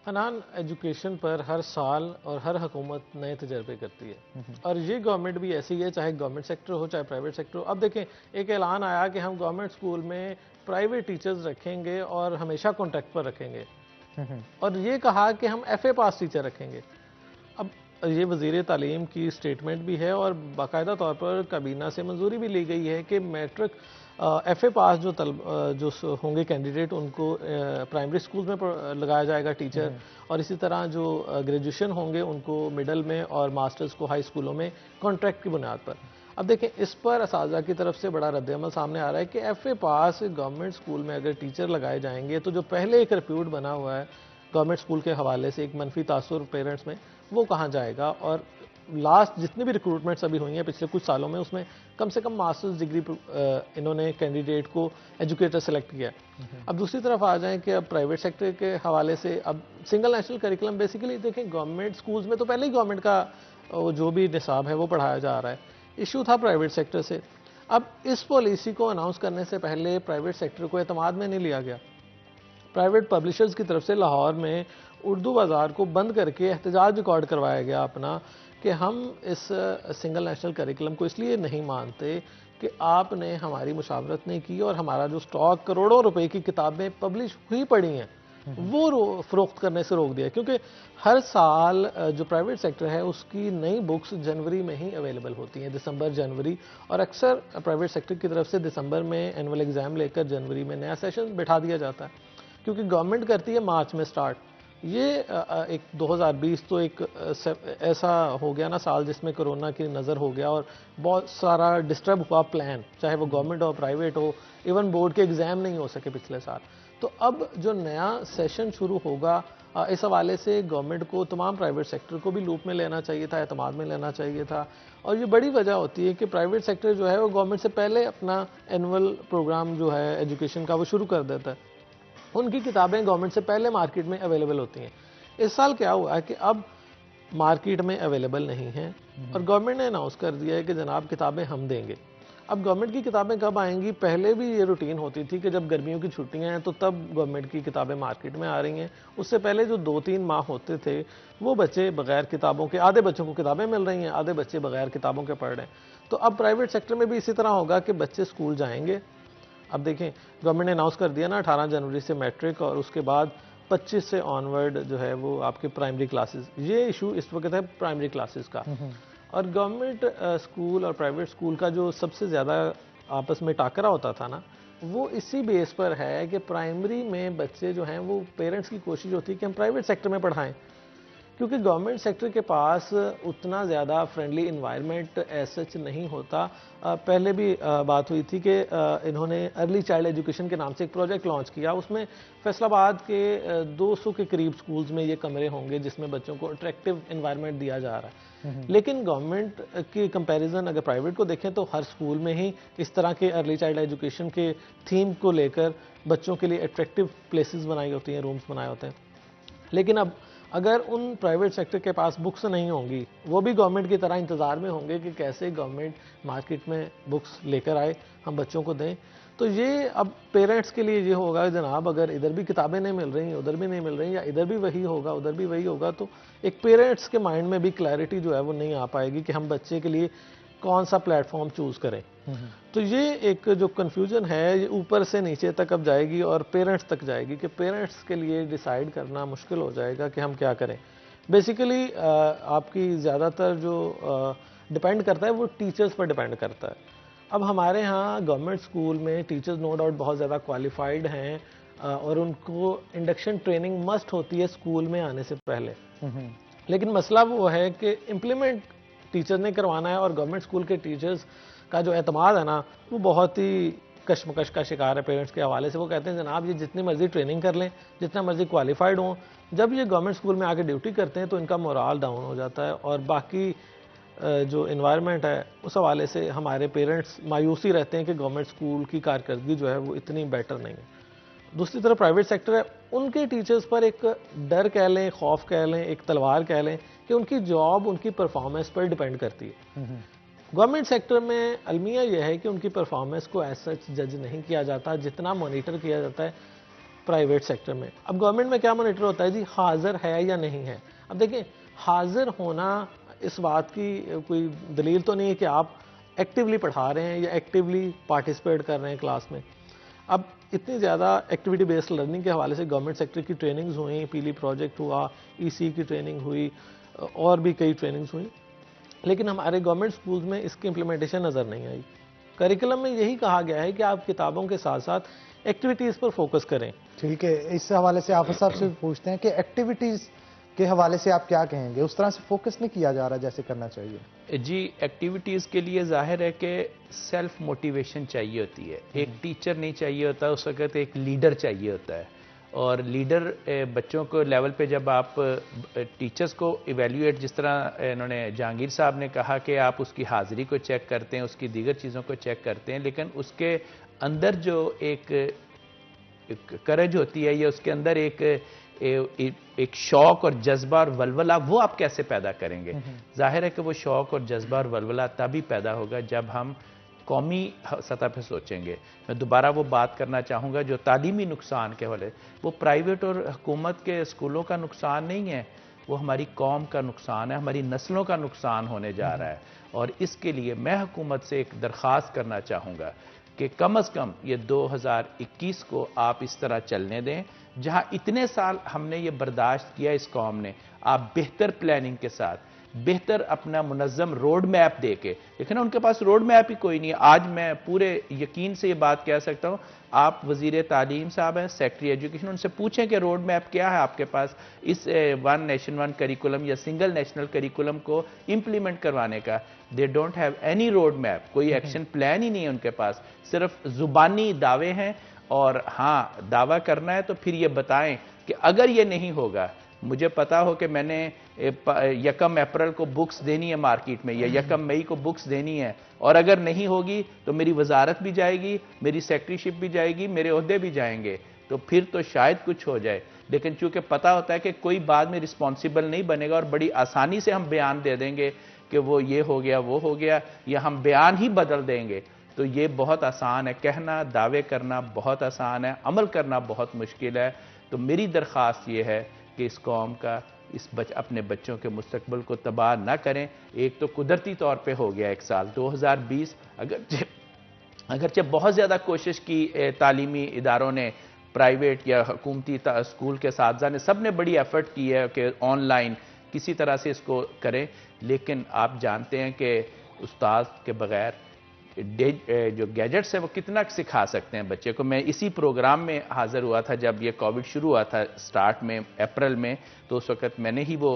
हनान, एजुकेशन पर हर साल और हर हुकूमत नए तजर्बे करती है, और ये गवर्नमेंट भी ऐसी है, चाहे गवर्नमेंट सेक्टर हो चाहे प्राइवेट सेक्टर हो। अब देखें, एक ऐलान आया कि हम गवर्नमेंट स्कूल में प्राइवेट टीचर्स रखेंगे और हमेशा कॉन्ट्रैक्ट पर रखेंगे, और ये कहा कि हम FA पास टीचर रखेंगे। अब ये वज़ीर तालीम की स्टेटमेंट भी है और बाकायदा तौर पर काबीना से मंजूरी भी ली गई है कि मैट्रिक FA पास जो होंगे कैंडिडेट, उनको प्राइमरी स्कूल में लगाया जाएगा टीचर, और इसी तरह जो ग्रेजुएशन होंगे उनको मिडल में और मास्टर्स को हाई स्कूलों में कॉन्ट्रैक्ट की बुनियाद पर। अब देखें, इस पर असातिज़ा की तरफ से बड़ा रद्दअमल सामने आ रहा है कि FA पास गवर्नमेंट स्कूल में अगर टीचर लगाए जाएंगे तो जो पहले एक रिप्यूट बना हुआ है गवर्नमेंट स्कूल के हवाले से, एक मनफी तासुर पेरेंट्स में, वो कहाँ जाएगा। और लास्ट जितनी भी रिक्रूटमेंट्स अभी हुई हैं पिछले कुछ सालों में, उसमें कम से कम मास्टर्स डिग्री इन्होंने कैंडिडेट को एजुकेटर सेलेक्ट किया। अब दूसरी तरफ आ जाएं कि अब प्राइवेट सेक्टर के हवाले से अब सिंगल नेशनल करिकुलम, बेसिकली देखें गवर्नमेंट स्कूल्स में तो पहले ही गवर्नमेंट का जो भी निसाब है वो पढ़ाया जा रहा है, इशू था प्राइवेट सेक्टर से। अब इस पॉलिसी को अनाउंस करने से पहले प्राइवेट सेक्टर को एतमाद में नहीं लिया गया। प्राइवेट पब्लिशर्स की तरफ से लाहौर में उर्दू बाज़ार को बंद करके एहतजाज रिकॉर्ड करवाया गया अपना, कि हम इस सिंगल नेशनल करिकुलम को इसलिए नहीं मानते कि आपने हमारी मुशावरत नहीं की और हमारा जो स्टॉक करोड़ों रुपए की किताबें पब्लिश हुई पड़ी हैं वो फरोख्त करने से रोक दिया, क्योंकि हर साल जो प्राइवेट सेक्टर है उसकी नई बुक्स जनवरी में ही अवेलेबल होती हैं, दिसंबर जनवरी, और अक्सर प्राइवेट सेक्टर की तरफ से दिसंबर में एनुअल एग्जाम लेकर जनवरी में नया सेशन बिठा दिया जाता है, क्योंकि गवर्नमेंट करती है मार्च में स्टार्ट। ये एक 2020 तो एक ऐसा हो गया ना साल जिसमें कोरोना की नज़र हो गया और बहुत सारा डिस्टर्ब हुआ प्लान, चाहे वो गवर्नमेंट हो प्राइवेट हो, इवन बोर्ड के एग्ज़ाम नहीं हो सके पिछले साल। तो अब जो नया सेशन शुरू होगा, इस हवाले से गवर्नमेंट को तमाम प्राइवेट सेक्टर को भी लूप में लेना चाहिए था, एतमाद में लेना चाहिए था। और ये बड़ी वजह होती है कि प्राइवेट सेक्टर जो है वो गवर्नमेंट से पहले अपना एनुअल प्रोग्राम जो है एजुकेशन का वो शुरू कर देता है। उनकी किताबें गवर्नमेंट से पहले मार्केट में अवेलेबल होती हैं। इस साल क्या हुआ है कि अब मार्केट में अवेलेबल नहीं है और गवर्नमेंट ने अनाउंस कर दिया है कि जनाब किताबें हम देंगे। अब गवर्नमेंट की किताबें कब आएंगी? पहले भी ये रूटीन होती थी कि जब गर्मियों की छुट्टियां हैं तो तब गवर्नमेंट की किताबें मार्केट में आ रही हैं। उससे पहले जो 2-3 माह होते थे वो बच्चे बगैर किताबों के, आधे बच्चों को किताबें मिल रही हैं, आधे बच्चे बगैर किताबों के पढ़ रहे हैं। तो अब प्राइवेट सेक्टर में भी इसी तरह होगा कि बच्चे स्कूल जाएंगे। अब देखें, गवर्नमेंट ने अनाउंस कर दिया ना 18 जनवरी से मैट्रिक और उसके बाद 25 से ऑनवर्ड जो है वो आपके प्राइमरी क्लासेस। ये इशू इस वक्त है प्राइमरी क्लासेस का। और गवर्नमेंट स्कूल और प्राइवेट स्कूल का जो सबसे ज़्यादा आपस में टाकरा होता था ना, वो इसी बेस पर है कि प्राइमरी में बच्चे जो हैं वो पेरेंट्स की कोशिश होती है कि हम प्राइवेट सेक्टर में पढ़ाएं, क्योंकि गवर्नमेंट सेक्टर के पास उतना ज़्यादा फ्रेंडली इन्वायरमेंट सच नहीं होता। पहले भी बात हुई थी कि इन्होंने अर्ली चाइल्ड एजुकेशन के नाम से एक प्रोजेक्ट लॉन्च किया। उसमें फैसलाबाद के 200 के करीब स्कूल्स में ये कमरे होंगे जिसमें बच्चों को अट्रैक्टिव इन्वायरमेंट दिया जा रहा है। लेकिन गवर्नमेंट की कंपैरिजन अगर प्राइवेट को देखें तो हर स्कूल में ही इस तरह के अर्ली चाइल्ड एजुकेशन के थीम को लेकर बच्चों के लिए अट्रैक्टिव प्लेसेस बनाई होती हैं, रूम्स बनाए होते हैं। लेकिन अब अगर उन प्राइवेट सेक्टर के पास बुक्स नहीं होंगी, वो भी गवर्नमेंट की तरह इंतज़ार में होंगे कि कैसे गवर्नमेंट मार्केट में बुक्स लेकर आए, हम बच्चों को दें। तो ये अब पेरेंट्स के लिए ये होगा जनाब, अगर इधर भी किताबें नहीं मिल रही, उधर भी नहीं मिल रही, या इधर भी वही होगा उधर भी वही होगा, तो एक पेरेंट्स के माइंड में भी क्लैरिटी जो है वो नहीं आ पाएगी कि हम बच्चे के लिए कौन सा प्लेटफॉर्म चूज़ करें। तो ये एक जो कन्फ्यूजन है ये ऊपर से नीचे तक अब जाएगी और पेरेंट्स तक जाएगी कि पेरेंट्स के लिए डिसाइड करना मुश्किल हो जाएगा कि हम क्या करें। बेसिकली आपकी ज़्यादातर जो डिपेंड करता है वो टीचर्स पर डिपेंड करता है। अब हमारे यहाँ गवर्नमेंट स्कूल में टीचर्स नो डाउट बहुत ज़्यादा क्वालिफाइड हैं और उनको इंडक्शन ट्रेनिंग मस्ट होती है स्कूल में आने से पहले। लेकिन मसला वो है कि इम्प्लीमेंट टीचर ने करवाना है और गवर्नमेंट स्कूल के टीचर्स का जो एतमाद है ना वो बहुत ही कशमकश का शिकार है पेरेंट्स के हवाले से। वो कहते हैं जनाब ये जितनी मर्जी ट्रेनिंग कर लें, जितना मर्जी क्वालिफाइड हों, जब ये गवर्नमेंट स्कूल में आके ड्यूटी करते हैं तो इनका मोराल डाउन हो जाता है और बाकी जो इन्वायरमेंट है उस हवाले से हमारे पेरेंट्स मायूस ही रहते हैं कि गवर्नमेंट स्कूल की कारकर्दगी जो है वो इतनी बेटर नहीं है। दूसरी तरफ प्राइवेट सेक्टर है, उनके टीचर्स पर एक डर कह लें, खौफ कह लें, एक तलवार कह लें कि उनकी जॉब उनकी परफॉर्मेंस पर डिपेंड करती है। गवर्नमेंट सेक्टर में अलमिया यह है कि उनकी परफॉर्मेंस को एज सच जज नहीं किया जाता जितना मॉनिटर किया जाता है प्राइवेट सेक्टर में। अब गवर्नमेंट में क्या मॉनिटर होता है जी, हाजिर है या नहीं है। अब देखें, हाजिर होना इस बात की कोई दलील तो नहीं है कि आप एक्टिवली पढ़ा रहे हैं या एक्टिवली पार्टिसिपेट कर रहे हैं क्लास में। अब इतनी ज़्यादा एक्टिविटी बेस्ड लर्निंग के हवाले से गवर्नमेंट सेक्टर की ट्रेनिंग्स हुई, पीली प्रोजेक्ट हुआ, ईसी की ट्रेनिंग हुई और भी कई ट्रेनिंग्स हुई, लेकिन हमारे गवर्नमेंट स्कूल्स में इसकी इम्प्लीमेंटेशन नज़र नहीं आई। करिकुलम में यही कहा गया है कि आप किताबों के साथ साथ एक्टिविटीज़ पर फोकस करें। ठीक है, इस हवाले से आफत साहब से पूछते हैं कि एक्टिविटीज़ के हवाले से आप क्या कहेंगे? उस तरह से फोकस नहीं किया जा रहा जैसे करना चाहिए। जी, एक्टिविटीज़ के लिए जाहिर है कि सेल्फ मोटिवेशन चाहिए होती है। एक टीचर नहीं चाहिए होता, उस वक्त एक लीडर चाहिए होता है। और लीडर बच्चों को लेवल पे जब आप टीचर्स को इवेल्यूएट, जिस तरह इन्होंने जहांगीर साहब ने कहा कि आप उसकी हाज़िरी को चेक करते हैं, उसकी दीगर चीज़ों को चेक करते हैं, लेकिन उसके अंदर जो एक करेज होती है या उसके अंदर एक शौक़ और जज्बा और वलवला, वो आप कैसे पैदा करेंगे? जाहिर है कि वो शौक़ और जज्बा और वलवला तभी पैदा होगा जब हम कौमी सतह पर सोचेंगे। मैं दोबारा वो बात करना चाहूँगा जो तालीमी नुकसान के वाले, वो प्राइवेट और हुकूमत के स्कूलों का नुकसान नहीं है, वो हमारी कौम का नुकसान है, हमारी नस्लों का नुकसान होने जा रहा है। और इसके लिए मैं हुकूमत से एक दरख्वास्त करना चाहूँगा कि कम से कम ये 2021 को आप इस तरह चलने दें, जहां इतने साल हमने ये बर्दाश्त किया इस कौम ने, आप बेहतर प्लानिंग के साथ, बेहतर अपना मुनज़्ज़म रोड मैप देके, लेकिन उनके पास रोड मैप ही कोई नहीं है। आज मैं पूरे यकीन से ये बात कह सकता हूं, आप वज़ीर तालीम साहब हैं, सेक्रेटरी एजुकेशन, उनसे पूछें कि रोड मैप क्या है आपके पास इस वन नेशन वन करिकुलम या सिंगल नेशनल करिकुलम को इम्प्लीमेंट करवाने का। They don't have any road map, कोई एक्शन प्लान ही नहीं है उनके पास, सिर्फ जुबानी दावे हैं। और हाँ, दावा करना है तो फिर ये बताएं कि अगर ये नहीं होगा, मुझे पता हो कि मैंने 1 अप्रैल को बुक्स देनी है मार्केट में या 1 मई को बुक्स देनी है, और अगर नहीं होगी तो मेरी वजारत भी जाएगी, मेरी सेक्रेटरीशिप भी जाएगी, मेरे ओहदे भी जाएंगे, तो फिर तो शायद कुछ हो जाए। लेकिन चूंकि पता होता है कि कोई बाद में रिस्पॉन्सिबल नहीं बनेगा और बड़ी आसानी से हम बयान दे देंगे कि वो ये हो गया, वो हो गया, या हम बयान ही बदल देंगे, तो ये बहुत आसान है। कहना, दावे करना बहुत आसान है, अमल करना बहुत मुश्किल है। तो मेरी दरख्वास्त ये है कि इस कौम का, अपने बच्चों के मुस्तकबिल को तबाह ना करें। एक तो कुदरती तौर पे हो गया 1 साल 2020, अगरचे बहुत ज़्यादा कोशिश की तालीमी इदारों ने, प्राइवेट या हुकूमती स्कूल के साथज़ा ने, सब ने बड़ी एफर्ट की है कि ऑनलाइन किसी तरह से इसको करें, लेकिन आप जानते हैं कि उस्ताद के बगैर जो गैजेट्स है वो कितना सिखा सकते हैं बच्चे को। मैं इसी प्रोग्राम में हाजिर हुआ था जब ये कोविड शुरू हुआ था स्टार्ट में अप्रैल में, तो उस वक्त मैंने ही वो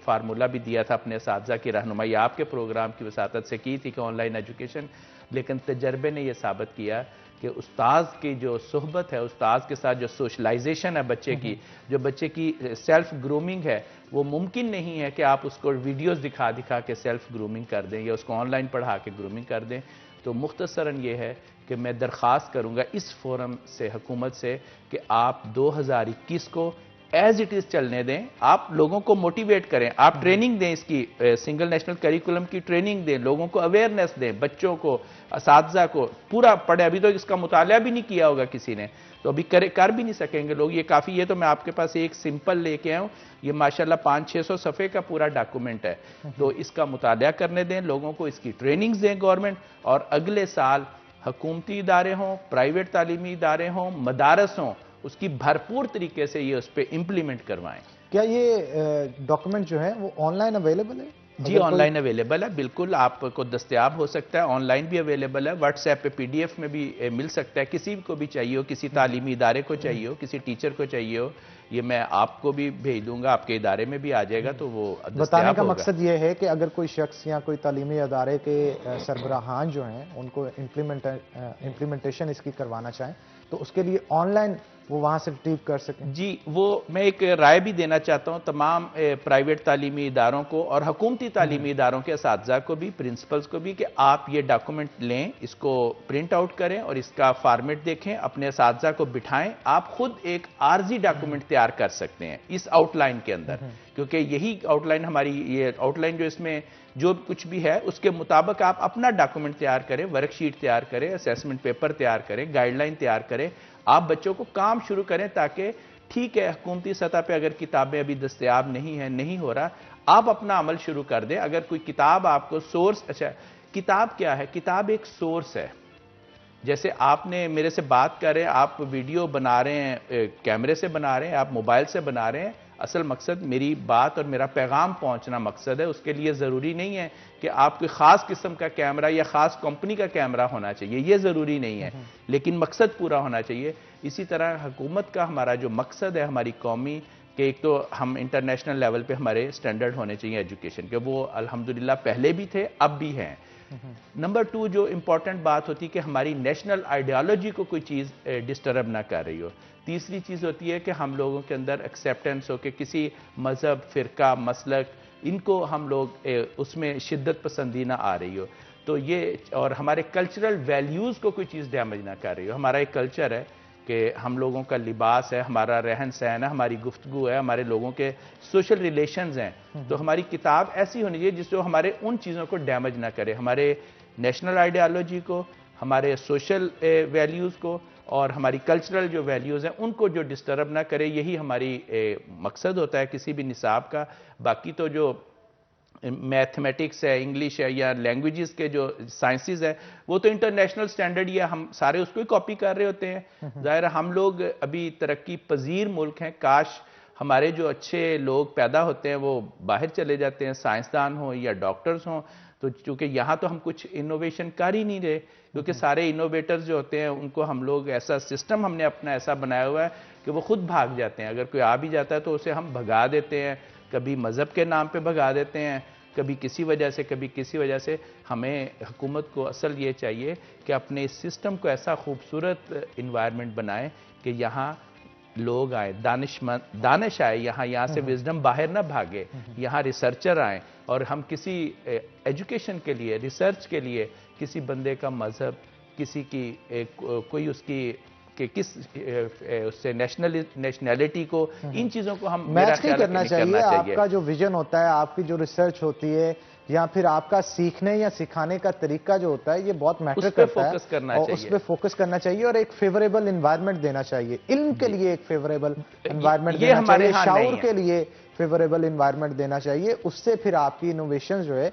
फार्मूला भी दिया था अपने साथज़ा की रहनुमाई आपके प्रोग्राम की वसातत से की थी कि ऑनलाइन एजुकेशन। लेकिन तजर्बे ने यह साबित किया कि उस्ताद की जो सोहबत है, उस्ताद के साथ जो सोशलाइजेशन है बच्चे की, जो बच्चे की सेल्फ ग्रूमिंग है, वो मुमकिन नहीं है कि आप उसको वीडियोस दिखा दिखा के सेल्फ ग्रूमिंग कर दें या उसको ऑनलाइन पढ़ा के ग्रूमिंग कर दें। तो मुख्तसरन ये है कि मैं दरख्वास्त करूंगा इस फोरम से, हुकूमत से, कि आप 2021 को एज इट इज चलने दें। आप लोगों को मोटिवेट करें, आप ट्रेनिंग दें, इसकी सिंगल नेशनल करिकुलम की ट्रेनिंग दें, लोगों को अवेयरनेस दें, बच्चों को, असातिज़ा को पूरा पढ़े। अभी तो इसका मुताला भी नहीं किया होगा किसी ने, तो अभी कर भी नहीं सकेंगे लोग। ये काफ़ी, ये तो मैं आपके पास एक सिंपल लेके आया हूँ, ये माशाल्लाह 500-600 सफ़े का पूरा डॉक्यूमेंट है। तो इसका मुताला करने दें, लोगों को इसकी ट्रेनिंग्स दें गवर्नमेंट, और अगले साल हुकूमती इदारे हों, प्राइवेट तालीमी इदारे हों, मदारस हों, उसकी भरपूर तरीके से ये उस पर इम्प्लीमेंट करवाएं। क्या ये डॉक्यूमेंट जो है वो ऑनलाइन अवेलेबल है? जी, ऑनलाइन अवेलेबल है, बिल्कुल आपको दस्तयाब हो सकता है, ऑनलाइन भी अवेलेबल है, व्हाट्सएप पे PDF में भी मिल सकता है, किसी को भी चाहिए हो, किसी तालीमी इदारे को चाहिए हो, किसी टीचर को चाहिए हो, ये मैं आपको भी भेज दूंगा, आपके इदारे में भी आ जाएगा, तो वो बताने का मकसद ये है कि अगर कोई शख्स या कोई तालीमी इदारे के सरबराहान जो हैं उनको इम्प्लीमेंटेशन इसकी करवाना चाहें तो उसके लिए ऑनलाइन वो वहां से रिट्रीव कर सकें। जी, वो मैं एक राय भी देना चाहता हूं तमाम प्राइवेट तालीमी इदारों को और हुकूमती तालीमी इदारों के असातिज़ा को भी, प्रिंसिपल्स को भी, कि आप ये डॉक्यूमेंट लें, इसको प्रिंट आउट करें और इसका फॉर्मेट देखें, अपने असातिज़ा को बिठाएं। आप खुद एक आर्जी डॉक्यूमेंट तैयार कर सकते हैं इस आउटलाइन के अंदर, क्योंकि यही आउटलाइन हमारी, ये आउटलाइन जो इसमें जो कुछ भी है उसके मुताबिक आप अपना डॉक्यूमेंट तैयार करें, वर्कशीट तैयार करें, असेसमेंट पेपर तैयार करें, गाइडलाइन तैयार करें, आप बच्चों को काम शुरू करें, ताकि ठीक है हुकूमती सतह पे अगर किताबें अभी दस्तयाब नहीं है, नहीं हो रहा, आप अपना अमल शुरू कर दें। अगर कोई किताब आपको सोर्स, अच्छा किताब क्या है, किताब एक सोर्स है। जैसे आपने मेरे से बात कर रहे हैं, आप वीडियो बना रहे हैं, कैमरे से बना रहे हैं, आप मोबाइल से बना रहे हैं, असल मकसद मेरी बात और मेरा पैगाम पहुंचना मकसद है। उसके लिए ज़रूरी नहीं है कि आप कोई ख़ास किस्म का कैमरा या ख़ास कंपनी का कैमरा होना चाहिए, ये ज़रूरी नहीं है, लेकिन मकसद पूरा होना चाहिए। इसी तरह हुकूमत का हमारा जो मकसद है हमारी कौमी कि एक तो हम इंटरनेशनल लेवल पे हमारे स्टैंडर्ड होने चाहिए एजुकेशन के, वो अल्हम्दुलिल्लाह पहले भी थे, अब भी हैं। नंबर 2 जो इंपॉर्टेंट बात होती है कि हमारी नेशनल आइडियोलॉजी को कोई चीज़ डिस्टर्ब ना कर रही हो। तीसरी चीज़ होती है कि हम लोगों के अंदर एक्सेप्टेंस हो कि किसी मज़हब, फ़िरका, मसलक, इनको हम लोग उसमें शिद्दत पसंदी ना आ रही हो, तो ये, और हमारे कल्चरल वैल्यूज़ को कोई चीज़ डैमेज ना कर रही हो। हमारा एक कल्चर है कि हम लोगों का लिबास है, हमारा रहन सहन है, हमारी गुफ्तगू है, हमारे लोगों के सोशल रिलेशंस हैं, तो हमारी किताब ऐसी होनी चाहिए जिससे हमारे उन चीज़ों को डैमेज ना करे, हमारे नेशनल आइडियोलॉजी को, हमारे सोशल वैल्यूज़ को और हमारी कल्चरल जो वैल्यूज़ हैं उनको जो डिस्टर्ब ना करे। यही हमारी मकसद होता है किसी भी निसाब का। बाकी तो जो मैथमेटिक्स है, इंग्लिश है, या लैंग्वेजेस के जो साइंसेस है, वो तो इंटरनेशनल स्टैंडर्ड या हम सारे उसको ही कॉपी कर रहे होते हैं। ज़ाहिर है हम लोग अभी तरक्की पजीर मुल्क हैं, काश हमारे जो अच्छे लोग पैदा होते हैं वो बाहर चले जाते हैं, साइंसदान हों या डॉक्टर्स हों, तो चूंकि यहाँ तो हम कुछ इनोवेशन कर ही नहीं रहे, क्योंकि सारे इनोवेटर्स जो होते हैं उनको हम लोग ऐसा सिस्टम हमने अपना ऐसा बनाया हुआ है कि वो खुद भाग जाते हैं। अगर कोई आ भी जाता है तो उसे हम भगा देते हैं, कभी मज़हब के नाम पे भगा देते हैं, कभी किसी वजह से, कभी किसी वजह से। हमें हुकूमत को असल ये चाहिए कि अपने इस सिस्टम को ऐसा खूबसूरत इन्वायरमेंट बनाए कि यहाँ लोग आए, दानिश आए, यहाँ से विजडम बाहर ना भागे, यहाँ रिसर्चर आए, और हम किसी एजुकेशन के लिए, रिसर्च के लिए किसी बंदे का मजहब, किसी की कोई उसकी कि किस उससे नेशनैलिटी को, इन चीजों को हम मैच नहीं करना चाहिए। आपका जो विजन होता है, आपकी जो रिसर्च होती है, या फिर आपका सीखने या सिखाने का तरीका जो होता है, ये बहुत मैटर करता है, और उस पर फोकस करना चाहिए और एक फेवरेबल एनवायरनमेंट देना चाहिए। इल्म के लिए एक फेवरेबल एनवायरनमेंट देना चाहिए, शाऊर के लिए फेवरेबल एनवायरनमेंट देना चाहिए। उससे फिर आपकी इनोवेशन जो है,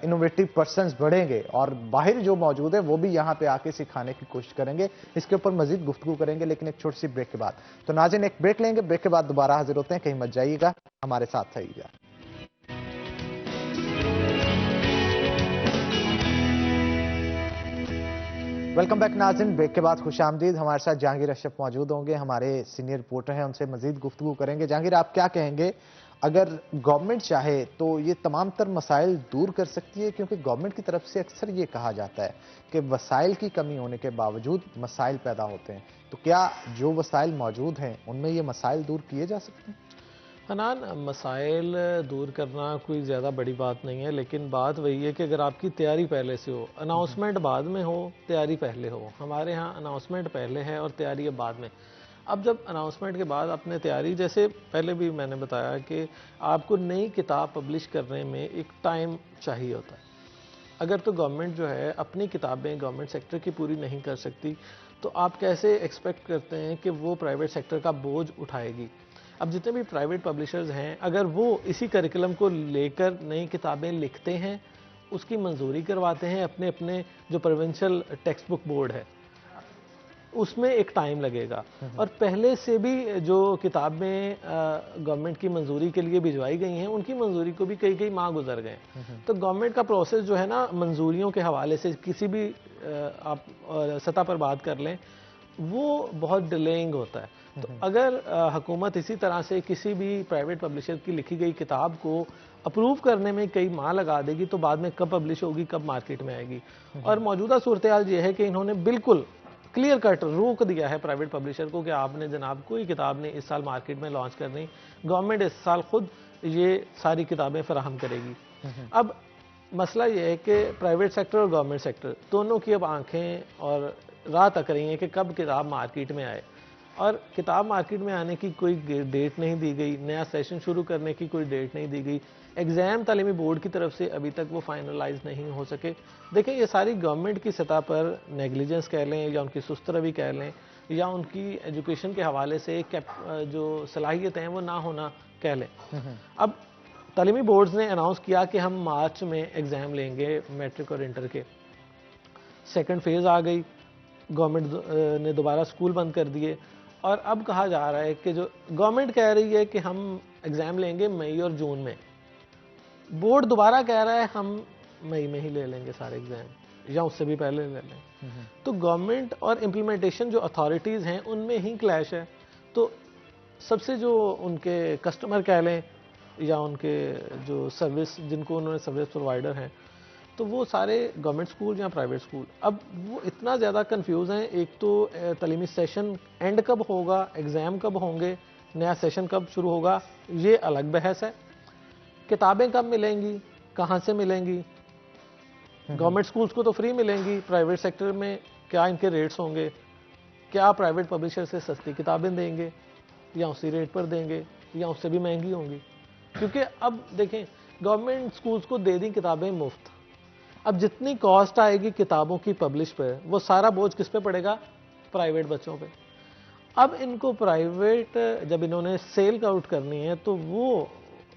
इनोवेटिव पर्संस बढ़ेंगे और बाहर जो मौजूद है वो भी यहाँ पे आके सिखाने की कोशिश करेंगे। इसके ऊपर मजीद गुफ्तगू करेंगे, लेकिन एक छोटी सी ब्रेक के बाद। तो नाज़रीन, एक ब्रेक लेंगे, ब्रेक के बाद दोबारा हाजिर होते हैं। कहीं मत जाइएगा, हमारे साथ रहिएगा। वेलकम बैक नाज़रीन, ब्रेक के बाद खुश आमदीद। हमारे साथ जहांगीर अशरफ मौजूद होंगे, हमारे सीनियर रिपोर्टर हैं, उनसे मजीद गुफ्तगू करेंगे। जहांगीर, आप क्या कहेंगे, अगर गवर्नमेंट चाहे तो ये तमाम तर मसाइल दूर कर सकती है? क्योंकि गवर्नमेंट की तरफ से अक्सर ये कहा जाता है कि वसाइल की कमी होने के बावजूद मसाइल पैदा होते हैं, तो क्या जो वसाइल मौजूद हैं उनमें ये मसाइल दूर किए जा सकते हैं? हनान, मसाइल दूर करना कोई ज़्यादा बड़ी बात नहीं है, लेकिन बात वही है कि अगर आपकी तैयारी पहले से हो, अनाउंसमेंट बाद में हो, तैयारी पहले हो। हमारे यहाँ अनाउंसमेंट पहले है और तैयारी अब बाद में। अब जब अनाउंसमेंट के बाद आपने तैयारी, जैसे पहले भी मैंने बताया कि आपको नई किताब पब्लिश करने में एक टाइम चाहिए होता है। अगर तो गवर्नमेंट जो है अपनी किताबें गवर्नमेंट सेक्टर की पूरी नहीं कर सकती, तो आप कैसे एक्सपेक्ट करते हैं कि वो प्राइवेट सेक्टर का बोझ उठाएगी? अब जितने भी प्राइवेट पब्लिशर्स हैं, अगर वो इसी करिकुलम को लेकर नई किताबें लिखते हैं, उसकी मंजूरी करवाते हैं अपने अपने जो प्रोविंशियल टेक्स्ट बुक बोर्ड है, उसमें एक टाइम लगेगा। और पहले से भी जो किताबें गवर्नमेंट की मंजूरी के लिए भिजवाई गई हैं, उनकी मंजूरी को भी कई माह गुजर गए। तो गवर्नमेंट का प्रोसेस जो है ना, मंजूरियों के हवाले से किसी भी आप सतह पर बात कर लें, वो बहुत डिलेइंग होता है। तो अगर हुकूमत इसी तरह से किसी भी प्राइवेट पब्लिशर की लिखी गई किताब को अप्रूव करने में कई माह लगा देगी, तो बाद में कब पब्लिश होगी, कब मार्केट में आएगी। और मौजूदा सूरत हाल ये है कि इन्होंने बिल्कुल क्लियर कट रोक दिया है प्राइवेट पब्लिशर को कि आपने जनाब कोई किताब नहीं इस साल मार्केट में लॉन्च करनी, गवर्नमेंट इस साल खुद ये सारी किताबें फराहम करेगी। अब मसला ये है कि प्राइवेट सेक्टर और गवर्नमेंट सेक्टर दोनों की अब आंखें और राह तक रही हैं कि कब किताब मार्केट में आए, और किताब मार्केट में आने की कोई डेट नहीं दी गई, नया सेशन शुरू करने की कोई डेट नहीं दी गई, एग्ज़ाम तालीमी बोर्ड की तरफ से अभी तक वो फाइनलाइज नहीं हो सके। देखें, ये सारी गवर्नमेंट की सतह पर नेग्लिजेंस कह लें या उनकी सुस्त रवि कह लें या उनकी एजुकेशन के हवाले से जो सलाहियत हैं वो ना होना कह लें। अब तालीमी बोर्ड्स ने अनाउंस किया कि हम मार्च में एग्ज़ाम लेंगे मैट्रिक और इंटर के। सेकेंड फेज़ आ गई, गवर्नमेंट ने दोबारा स्कूल बंद कर दिए, और अब कहा जा रहा है कि जो गवर्नमेंट कह रही है कि हम एग्ज़ाम लेंगे मई और जून में, बोर्ड दोबारा कह रहा है हम मई में ही ले लेंगे सारे एग्ज़ाम या उससे भी पहले ले लें। तो गवर्नमेंट और इम्प्लीमेंटेशन जो अथॉरिटीज़ हैं उनमें ही क्लैश है। तो सबसे जो उनके कस्टमर कह लें या उनके जो सर्विस, जिनको उन्होंने सर्विस प्रोवाइडर हैं, तो वो सारे गवर्नमेंट स्कूल या प्राइवेट स्कूल, अब वो इतना ज़्यादा कंफ्यूज हैं। एक तो तालीमी सेशन एंड कब होगा, एग्ज़ाम कब होंगे, नया सेशन कब शुरू होगा, ये अलग बहस है। किताबें कब मिलेंगी, कहाँ से मिलेंगी? गवर्नमेंट स्कूल्स को तो फ्री मिलेंगी, प्राइवेट सेक्टर में क्या इनके रेट्स होंगे? क्या प्राइवेट पब्लिशर से सस्ती किताबें देंगे या उसी रेट पर देंगे या उससे भी महंगी होंगी? क्योंकि अब देखें, गवर्नमेंट स्कूल्स को दे दी किताबें मुफ्त, अब जितनी कॉस्ट आएगी किताबों की पब्लिश पर, वो सारा बोझ किस पे पड़ेगा? प्राइवेट बच्चों पे। अब इनको प्राइवेट जब इन्होंने सेल आउट करनी है, तो वो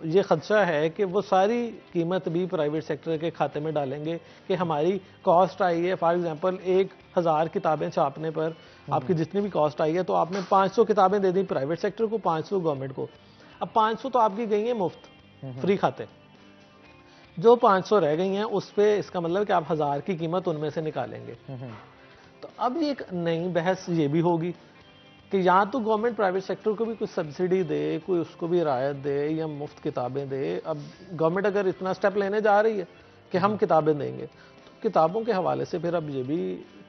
ये खदशा है कि वो सारी कीमत भी प्राइवेट सेक्टर के खाते में डालेंगे कि हमारी कॉस्ट आई है, फॉर एग्जांपल 1000 किताबें छापने पर आपकी जितनी भी कॉस्ट आई है, तो आपने 500 किताबें दे दी प्राइवेट सेक्टर को, 500 गवर्नमेंट को। अब 500 तो आपकी गई हैं मुफ्त, फ्री खाते, जो 500 रह गई हैं उस पे इसका मतलब कि आप 1000 की कीमत उनमें से निकालेंगे। तो अब एक नई बहस ये भी होगी कि या तो गवर्नमेंट प्राइवेट सेक्टर को भी कुछ सब्सिडी दे, कोई उसको भी रायत दे या मुफ्त किताबें दे। अब गवर्नमेंट अगर इतना स्टेप लेने जा रही है कि हम किताबें देंगे, तो किताबों के हवाले से फिर अब ये भी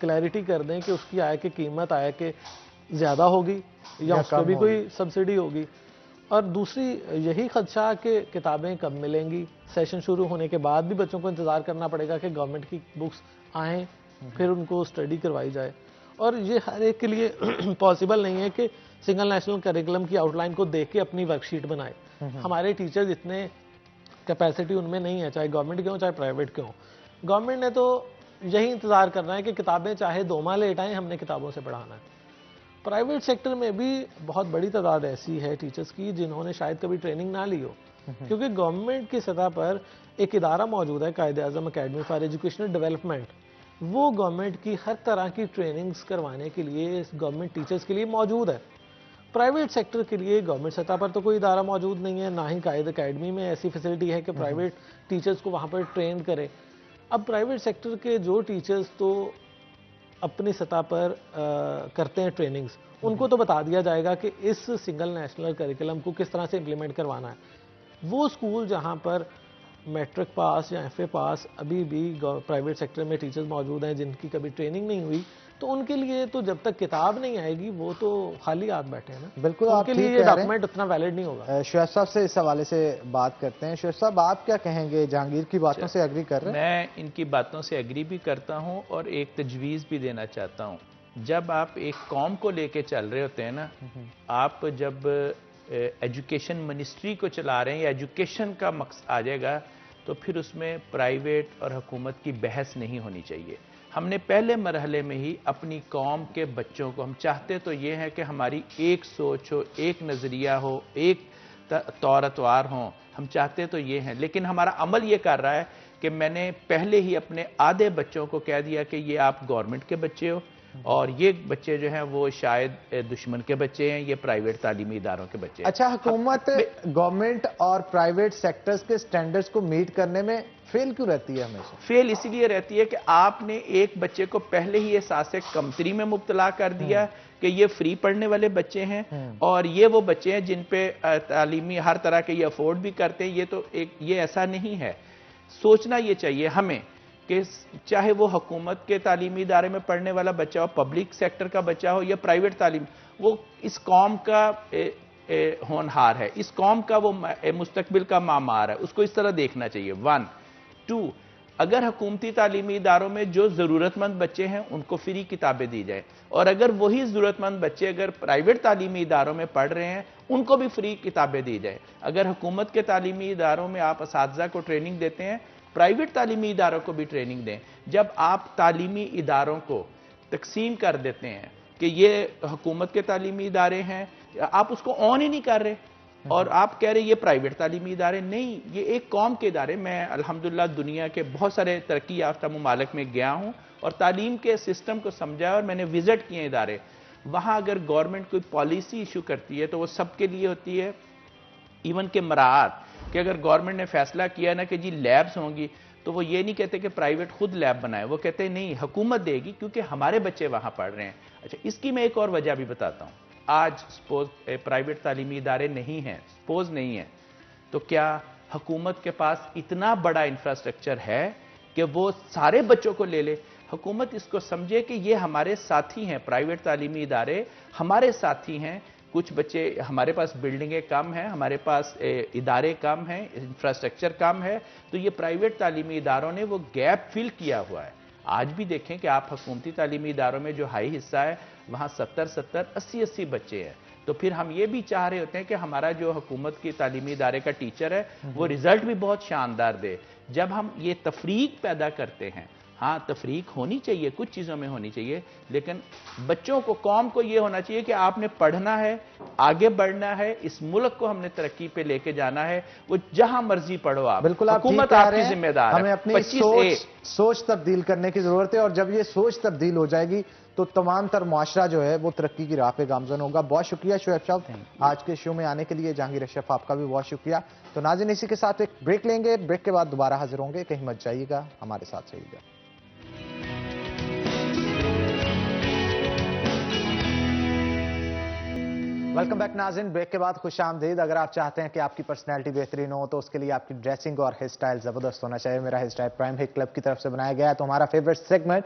क्लैरिटी कर दें कि उसकी आय की कीमत आय के ज़्यादा होगी या उस पर भी कोई सब्सिडी होगी। और दूसरी यही खदशा कि किताबें कब मिलेंगी, सेशन शुरू होने के बाद भी बच्चों को इंतज़ार करना पड़ेगा कि गवर्नमेंट की बुक्स आएँ, फिर उनको स्टडी करवाई जाए। और ये हर एक के लिए पॉसिबल नहीं है कि सिंगल नेशनल करिकुलम की आउटलाइन को देख के अपनी वर्कशीट बनाए। हमारे टीचर्स इतने कैपेसिटी उनमें नहीं है, चाहे गवर्नमेंट के हों चाहे प्राइवेट के हों। गवर्नमेंट ने तो यही इंतज़ार करना है कि किताबें चाहे 2 माह लेट आएँ, हमने किताबों से पढ़ाना है। प्राइवेट सेक्टर में भी बहुत बड़ी तादाद ऐसी है टीचर्स की जिन्होंने शायद कभी ट्रेनिंग ना ली हो, क्योंकि गवर्नमेंट की सतह पर एक इदारा मौजूद है, कायदे-आज़म अकेडमी फॉर एजुकेशनल डेवलपमेंट। वो गवर्नमेंट की हर तरह की ट्रेनिंग्स करवाने के लिए गवर्नमेंट टीचर्स के लिए मौजूद है। प्राइवेट सेक्टर के लिए गवर्नमेंट सतह पर तो कोई इदारा मौजूद नहीं है, ना ही कायदे अकेडमी में ऐसी फैसिलिटी है कि प्राइवेट टीचर्स को वहाँ पर ट्रेन करे। अब प्राइवेट सेक्टर के जो टीचर्स तो अपनी सतह पर करते हैं ट्रेनिंग्स, उनको तो बता दिया जाएगा कि इस सिंगल नेशनल करिकुलम को किस तरह से इम्प्लीमेंट करवाना है। वो स्कूल जहाँ पर मैट्रिक पास या एफए पास अभी भी प्राइवेट सेक्टर में टीचर्स मौजूद हैं जिनकी कभी ट्रेनिंग नहीं हुई, तो उनके लिए तो जब तक किताब नहीं आएगी वो तो खाली हाथ बैठे हैं ना। बिल्कुल, तो आप उनके लिए ये डॉक्यूमेंट उतना वैलिड नहीं होगा। शुएब साहब से इस हवाले से बात करते हैं। शुएब साहब, आप क्या कहेंगे? जहांगीर की बातों से एग्री कर रहे हैं? मैं इनकी बातों से एग्री भी करता हूं और एक तजवीज़ भी देना चाहता हूं। जब आप एक कौम को लेके चल रहे होते हैं ना, आप जब एजुकेशन मिनिस्ट्री को चला रहे हैं या एजुकेशन का मकसद आ जाएगा, तो फिर उसमें प्राइवेट और हुकूमत की बहस नहीं होनी चाहिए। हमने पहले मरहले में ही अपनी कौम के बच्चों को, हम चाहते तो ये है कि हमारी एक सोच हो, एक नज़रिया हो, एक तौर अतवार हो, हम चाहते तो ये हैं, लेकिन हमारा अमल ये कर रहा है कि मैंने पहले ही अपने आधे बच्चों को कह दिया कि ये आप गवर्नमेंट के बच्चे हो और ये बच्चे जो हैं वो शायद दुश्मन के बच्चे हैं, ये प्राइवेट तालीमी इदारों के बच्चे हैं। अच्छा, हुकूमत गवर्नमेंट और प्राइवेट सेक्टर्स के स्टैंडर्ड्स को मीट करने में फेल क्यों रहती है हमेशा? फेल इसीलिए रहती है कि आपने एक बच्चे को पहले ही एहसास कमतरी में मुब्तला कर दिया कि ये फ्री पढ़ने वाले बच्चे हैं और ये वो बच्चे हैं जिन पे तालीमी हर तरह के ये अफोर्ड भी करते हैं। ये तो ये ऐसा नहीं है। सोचना ये चाहिए हमें कि चाहे वो हुकूमत के तालीमी इदारे में पढ़ने वाला बच्चा हो, पब्लिक सेक्टर का बच्चा हो या प्राइवेट तालीम, वो इस कौम का होनहार है, इस कौम का वो मुस्तकबिल का मामार है, उसको इस तरह देखना चाहिए। 1 2 अगर हुकूमती तालीमी इदारों में जो ज़रूरतमंद बच्चे हैं उनको फ्री किताबें दी जाए, और अगर वही ज़रूरतमंद बच्चे अगर प्राइवेट तालीमी इदारों में पढ़ रहे हैं उनको भी फ्री किताबें दी जाए। अगर हुकूमत के तालीमी इदारों में आप असातिज़ा को ट्रेनिंग देते हैं, प्राइवेट तालीमी इदारों को भी ट्रेनिंग दें। जब आप तालीमी इदारों को तकसीम कर देते हैं कि ये हुकूमत के तालीमी इदारे हैं, आप उसको ऑन ही नहीं कर रहे और आप कह रहे ये प्राइवेट तालीमी इदारे नहीं, ये एक कौम के इदारे। मैं अल्हम्दुलिल्लाह दुनिया के बहुत सारे तरक्की याफ्ता ममालिक में गया हूँ और तालीम के सिस्टम को समझा और मैंने विजिट किए इदारे। वहाँ अगर गवर्नमेंट कोई पॉलिसी इशू करती है तो वो सबके लिए होती है, इवन के मराहत कि अगर गवर्नमेंट ने फैसला किया ना कि जी लैब्स होंगी, तो वो ये नहीं कहते कि प्राइवेट खुद लैब बनाए, वो कहते हैं नहीं हुकूमत देगी क्योंकि हमारे बच्चे वहाँ पढ़ रहे हैं। अच्छा, इसकी मैं एक और वजह भी बताता हूँ। आज सपोज प्राइवेट तालीमी इदारे नहीं हैं, सपोज नहीं है, तो क्या हुकूमत के पास इतना बड़ा इंफ्रास्ट्रक्चर है कि वो सारे बच्चों को ले ले? हुकूमत इसको समझे कि ये हमारे साथी हैं, प्राइवेट तालीमी इदारे हमारे साथी हैं। कुछ बच्चे, हमारे पास बिल्डिंगें कम हैं, हमारे पास इदारे कम हैं, इंफ्रास्ट्रक्चर कम है, तो ये प्राइवेट तालीमी इदारों ने वो गैप फिल किया हुआ है। आज भी देखें कि आप हुकूमती तालीमी इदारों में जो हाई हिस्सा है वहाँ 70-70, 80-80 बच्चे हैं। तो फिर हम ये भी चाह रहे होते हैं कि हमारा जो हुकूमत की तालीमी इदारे का टीचर है वो रिजल्ट भी बहुत शानदार दे। जब हम ये तफरीक पैदा करते हैं, हाँ, तफरीक होनी चाहिए, कुछ चीज़ों में होनी चाहिए, लेकिन बच्चों को, कौम को ये होना चाहिए कि आपने पढ़ना है, आगे बढ़ना है, इस मुल्क को हमने तरक्की पे लेके जाना है। वो जहां मर्जी पढ़ो आप, बिल्कुल आप ठीक हुकूमत कह आपकी रहे हैं। जिम्मेदार हमें है। अपनी 25A सोच तब्दील करने की जरूरत है, और जब ये सोच तब्दील हो जाएगी तो तमाम तर मुआशरा जो है वो तरक्की की राह पे गामजन होगा। बहुत शुक्रिया शुएब साहब आज के शो में आने के लिए। जहांगीर अशरफ आपका भी बहुत शुक्रिया। तो नाज़रीन, इसी के साथ एक ब्रेक लेंगे, ब्रेक के बाद दोबारा हाजिर होंगे। कहीं मत जाइएगा, हमारे साथ रहिएगा। वेलकम बैक नाज़रीन, ब्रेक के बाद खुश आमदीद। अगर आप चाहते हैं कि आपकी पर्सनैलिटी बेहतरीन हो तो उसके लिए आपकी ड्रेसिंग और हेयर स्टाइल जबरदस्त होना चाहिए। मेरा hairstyle prime hair club की तरफ से बनाया गया है। तो हमारा फेवरेट सेगमेंट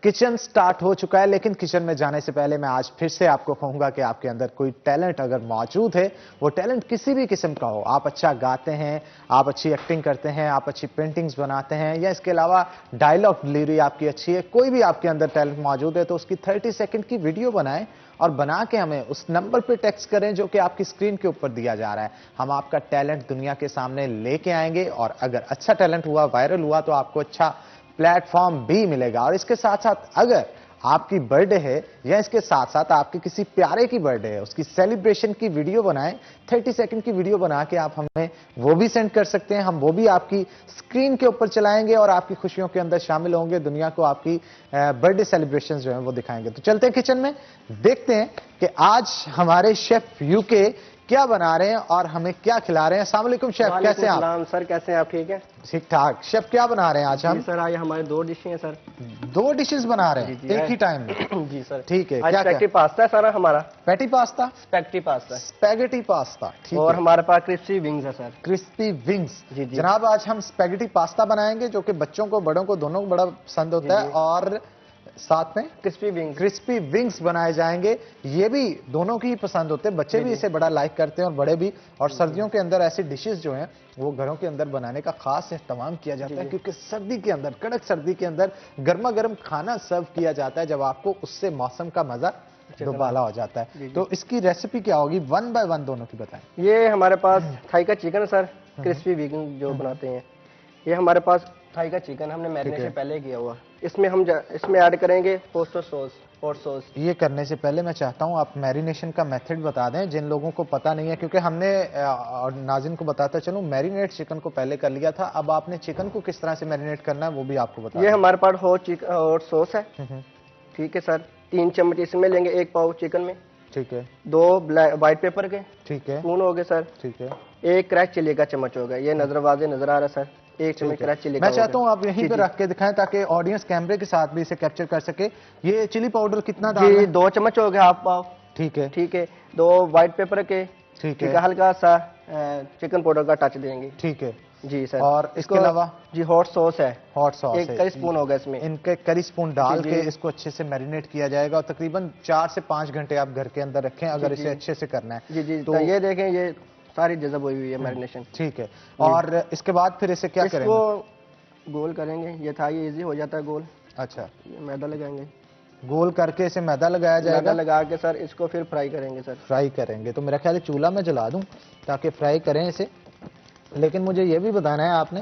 किचन स्टार्ट हो चुका है, लेकिन किचन में जाने से पहले मैं आज फिर से आपको कहूंगा कि आपके अंदर कोई टैलेंट अगर मौजूद है, वो टैलेंट किसी भी किस्म का हो, आप अच्छा गाते हैं, आप अच्छी एक्टिंग करते हैं, आप अच्छी पेंटिंग्स बनाते हैं, या इसके अलावा डायलॉग डिलीवरी आपकी अच्छी है, कोई भी आपके अंदर टैलेंट मौजूद है, तो उसकी 30 सेकंड की वीडियो बनाएं और बना के हमें उस नंबर पे टेक्स्ट करें जो कि आपकी स्क्रीन के ऊपर दिया जा रहा है। हम आपका टैलेंट दुनिया के सामने लेके आएंगे, और अगर अच्छा टैलेंट हुआ, वायरल हुआ, तो आपको अच्छा प्लेटफॉर्म भी मिलेगा। और इसके साथ साथ अगर आपकी बर्थडे है, या इसके साथ साथ आपके किसी प्यारे की बर्थडे है, उसकी सेलिब्रेशन की वीडियो बनाएं, 30 सेकंड की वीडियो बना के आप हमें वो भी सेंड कर सकते हैं। हम वो भी आपकी स्क्रीन के ऊपर चलाएंगे और आपकी खुशियों के अंदर शामिल होंगे, दुनिया को आपकी बर्थडे सेलिब्रेशन जो है वो दिखाएंगे। तो चलते हैं किचन में, देखते हैं कि आज हमारे शेफ यूके क्या बना रहे हैं और हमें क्या खिला रहे हैं। अस्सलाम वालेकुम शेफ, कैसे हैं आप? सर कैसे हैं आप? ठीक है, ठीक ठाक। शेफ क्या बना रहे हैं आज हम? सर आज हमारे 2 डिशें हैं सर। 2 डिशेस बना रहे हैं जी, एक ही टाइम में? जी सर, ठीक है। आज क्या स्पैगेटी पास्ता है सारा हमारा। Patty pasta, spaghetti pasta spaghetti pasta, ठीक और है। हमारे पास क्रिस्पी विंग्स है सर। Crispy wings. जी, जी। जनाब, आज हम स्पैगेटी पास्ता बनाएंगे जो कि बच्चों को, बड़ों को, दोनों को बड़ा पसंद होता है, और साथ में क्रिस्पी विंग्स बनाए जाएंगे। ये भी दोनों की ही पसंद होते हैं, बच्चे भी इसे बड़ा लाइक करते हैं और बड़े भी। और सर्दियों के अंदर ऐसी डिशेस जो हैं वो घरों के अंदर बनाने का खास एहतमाम किया जाता है, क्योंकि सर्दी के अंदर, कड़क सर्दी के अंदर गर्मा गर्म खाना सर्व किया जाता है, जब आपको उससे मौसम का मजा दुबाला हो जाता है। तो इसकी रेसिपी क्या होगी, 1 बाय 1 दोनों की बताएं। ये हमारे पास थाई का चिकन है सर, क्रिस्पी विंग जो बनाते हैं। ये हमारे पास थाई का चिकन हमने मैरिनेशन पहले किया हुआ। इसमें हम इसमें ऐड करेंगे होस्टो सॉस, हॉट सॉस। ये करने से पहले मैं चाहता हूं आप मैरिनेशन का मेथड बता दें जिन लोगों को पता नहीं है, क्योंकि हमने और नाज़रीन को बताता चलूं, मैरिनेट चिकन को पहले कर लिया था, अब आपने चिकन को किस तरह से मैरिनेट करना है वो भी आपको बता। ये हमारे पास हॉट सॉस है, ठीक है सर। 3 चम्मच इसमें लेंगे, 1 पाव चिकन में, ठीक है। 2 व्हाइट पेपर के, ठीक है, स्पून हो गए सर, ठीक है। 1 क्रैश चिली का चम्मच हो गया। ये नजर वाजे नजर आ रहा है सर, 1 चम्मच क्रैश चिली का। मैं चाहता हूं आप यहीं पे रख के दिखाएं ताकि ऑडियंस कैमरे के साथ भी इसे कैप्चर कर सके। ये चिली पाउडर कितना डालना है? 2 चम्मच हो गया, हाफ पाव। ठीक है, ठीक है। 2 व्हाइट पेपर के, ठीक है। हल्का सा चिकन पाउडर का टच देंगे। ठीक है जी सर। और इसके अलावा जी हॉट सॉस है, हॉट सॉस 1 करी स्पून होगा इसमें। इनके करी स्पून डाल के इसको अच्छे से मैरिनेट किया जाएगा, और तकरीबन 4 से 5 घंटे आप घर के अंदर रखें अगर इसे अच्छे से करना है। जी जी। तो ये देखें, ये सारी जज़ब हुई है मैरिनेशन। ठीक है। और इसके बाद फिर इसे क्या करेंगे? इसको गोल करेंगे। ये था, ये इजी हो जाता है गोल। अच्छा, ये मैदा लगाएंगे, गोल करके इसे मैदा लगाया जाएगा। मैदा लगा के सर इसको फिर फ्राई करेंगे सर। फ्राई करेंगे तो मेरा ख्याल है चूल्हा में जला दूं ताकि फ्राई करें इसे। लेकिन मुझे ये भी बताना है आपने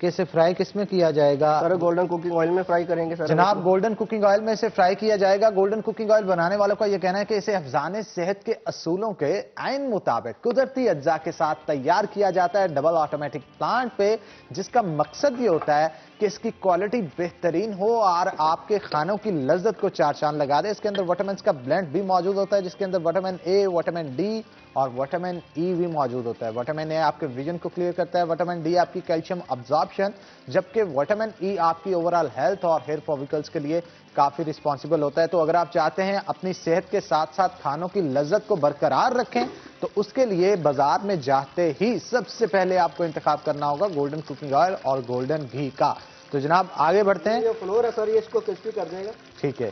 कि इसे फ्राई किस में किया जाएगा? सर गोल्डन कुकिंग ऑयल में फ्राई करेंगे सर। जनाब, गोल्डन कुकिंग ऑयल में इसे फ्राई किया जाएगा। गोल्डन कुकिंग ऑयल बनाने वालों का यह कहना है कि इसे हिफ्ज़ाने सेहत के असूलों के आइन मुताबिक कुदरती अज्जा के साथ तैयार किया जाता है डबल ऑटोमेटिक प्लांट पे, जिसका मकसद ये होता है कि इसकी क्वालिटी बेहतरीन हो और आपके खानों की लज्जत को 4 चांद लगा दे। इसके अंदर विटामिन का ब्लेंड भी मौजूद होता है, जिसके अंदर विटामिन ए, विटामिन डी और विटामिन ई भी मौजूद होता है। विटामिन ए आपके विजन को क्लियर करता है, विटामिन डी आपकी कैल्शियम अब्जॉर्प्शन, जबकि विटामिन ई आपकी ओवरऑल हेल्थ और हेयर फॉलिकल्स के लिए काफी रिस्पॉन्सिबल होता है। तो अगर आप चाहते हैं अपनी सेहत के साथ साथ खानों की लज्जत को बरकरार रखें, तो उसके लिए बाजार में जाते ही सबसे पहले आपको इंतखाब करना होगा गोल्डन कुकिंग ऑयल और गोल्डन घी का। तो जनाब आगे बढ़ते हैं। ये फ्लोर है सर, ये इसको क्रिस्पी कर देगा। ठीक है,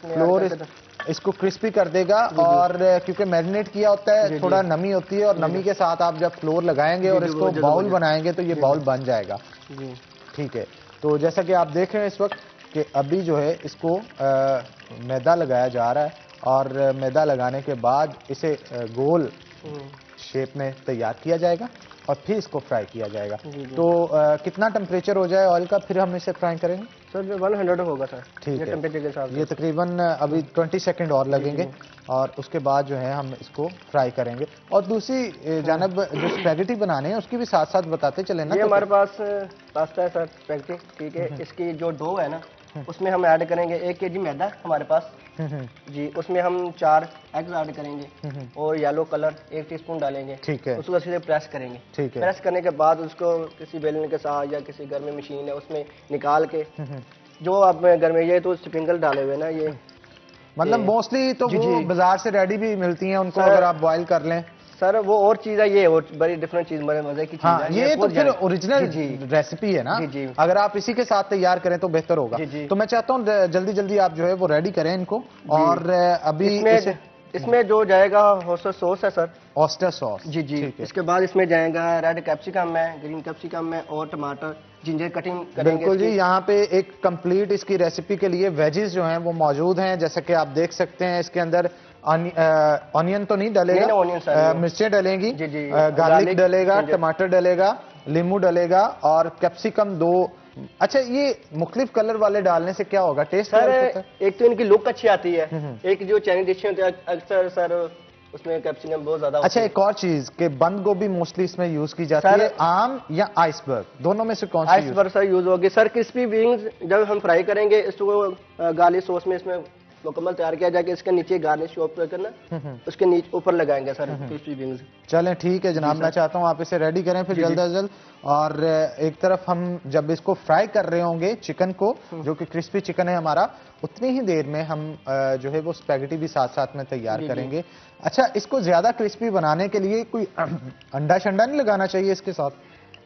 फ्लोर इसको क्रिस्पी कर देगा, और क्योंकि मैरिनेट किया होता है थोड़ा नमी होती है, और नमी के साथ आप जब फ्लोर लगाएंगे और इसको बाउल बनाएंगे तो ये बाउल बन जाएगा। ठीक है। तो जैसा कि आप देख रहे हैं इस वक्त कि अभी जो है इसको मैदा लगाया जा रहा है, और मैदा लगाने के बाद इसे गोल शेप में तैयार किया जाएगा। और फिर इसको फ्राई किया जाएगा। जी, जी। तो कितना टेम्परेचर हो जाए ऑयल का फिर हम इसे फ्राई करेंगे? सर 100 होगा सर, ठीक ये है। टेम्परेचर के हिसाब ये से। तकरीबन अभी 20 सेकंड और लगेंगे और उसके बाद जो है हम इसको फ्राई करेंगे। और दूसरी जानब जो स्पैगेटी बनाने हैं उसकी भी साथ साथ बताते चले ना। ये तो हमारे पास पास्ता है सर, स्पैगेटी, ठीक है। इसकी जो डो है ना, उसमें हम ऐड करेंगे 1 kg मैदा हमारे पास जी। उसमें हम 4 एग्स ऐड करेंगे और येलो कलर 1 टीस्पून डालेंगे। ठीक है। उसको सीधे प्रेस करेंगे। ठीक है। प्रेस करने के बाद उसको किसी बेलन के साथ या किसी घर में मशीन है उसमें निकाल के, जो आप घर में, ये तो स्प्रिंकल डाले हुए ना ये, मतलब मोस्टली तो जी, वो जी। बाजार से रेडी भी मिलती हैं उनको, सर, अगर आप बॉईल कर लें। सर वो और चीज़ है, ये और बड़ी डिफरेंट चीज़, बड़े मजे की चीज़ हाँ, है ये तो खुद फिर जाने- ओरिजिनल जी, जी। रेसिपी है ना। जी, जी। अगर आप इसी के साथ तैयार करें तो बेहतर होगा। जी, जी। तो मैं चाहता हूँ जल्दी जल्दी आप जो है वो रेडी करें इनको। और अभी इसमें जो जाएगा हॉस्टर सॉस है सर, ऑस्टर सॉस। जी जी। ठीक है। इसके बाद इसमें जाएगा रेड कैप्सिकम है, ग्रीन कैप्सिकम है और टमाटर, जिंजर कटिंग करेंगे बिल्कुल जी, इसकी। यहाँ पे एक कंप्लीट इसकी रेसिपी के लिए वेजेस जो हैं वो मौजूद हैं, जैसा कि आप देख सकते हैं। इसके अंदर ऑनियन तो नहीं डलेगा, नहीं, ऑनियन सर, मिर्चें डलेंगी, जी, जी। Garlic डलेगा, ginger. टमाटर डलेगा, लींबू डलेगा और कैप्सिकम 2। अच्छा, ये मुख्तलिफ कलर वाले डालने से क्या होगा, टेस्ट सर होता है? एक तो इनकी लुक अच्छी आती है, एक जो चाइनीज डिश होती है अक्सर सर उसमें कैप्सिकम बहुत ज्यादा अच्छा, होती एक और चीज कि बंद गोभी मोस्टली इसमें यूज की जाती सर, है, आम या आइसबर्ग, दोनों में से कौन सी आइसबर्ग सर यूज होगी। सर क्रिस्पी विंग्स जब हम फ्राई करेंगे इसको गार्लिक सॉस में इसमें मुकम्मल तैयार किया जाएगा, इसके नीचे गार्निश करना, उसके नीचे ऊपर लगाएंगे सर क्रिस्पी विंग्स। चलें ठीक है जनाब, मैं चाहता हूं आप इसे रेडी करें फिर जल्द अज जल्द। और एक तरफ हम जब इसको फ्राई कर रहे होंगे चिकन को, जो कि क्रिस्पी चिकन है हमारा, उतनी ही देर में हम जो है वो स्पैगेटी भी साथ साथ में तैयार करेंगे। अच्छा, इसको ज्यादा क्रिस्पी बनाने के लिए कोई अंडा शंडा नहीं लगाना चाहिए इसके साथ?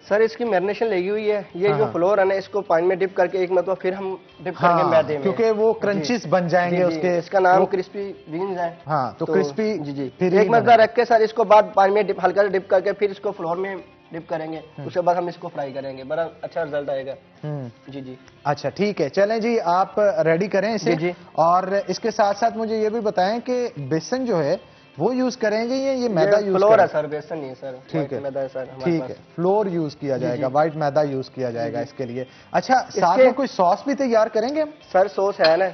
सर इसकी मैरिनेशन लगी हुई है, ये जो फ्लोर है ना, इसको पानी में डिप करके एक मतलब फिर हम डिप करेंगे मैदे में, क्योंकि वो क्रंचीज बन जाएंगे उसके। इसका नाम क्रिस्पी विंग्स है। हाँ, तो क्रिस्पी जी जी। फिर एक मरतबा रख के सर इसको बाद पानी में हल्का सा डिप करके फिर इसको फ्लोर में डिप करेंगे, उसके बाद हम इसको फ्राई करेंगे, बड़ा अच्छा रिजल्ट आएगा। जी जी। अच्छा ठीक है, चलें जी, आप रेडी करें इसे। जी, जी। और इसके साथ साथ मुझे ये भी बताएं कि बेसन जो है वो यूज करेंगे या ये मैदा यूज फ्लोर है सर, बेसन नहीं है सर। ठीक है, मैदा है सर हमारे ठीक पास। है, फ्लोर यूज किया जाएगा, व्हाइट मैदा यूज किया जाएगा इसके लिए। अच्छा, साथ में कोई सॉस भी तैयार करेंगे हम? सर सॉस है ना,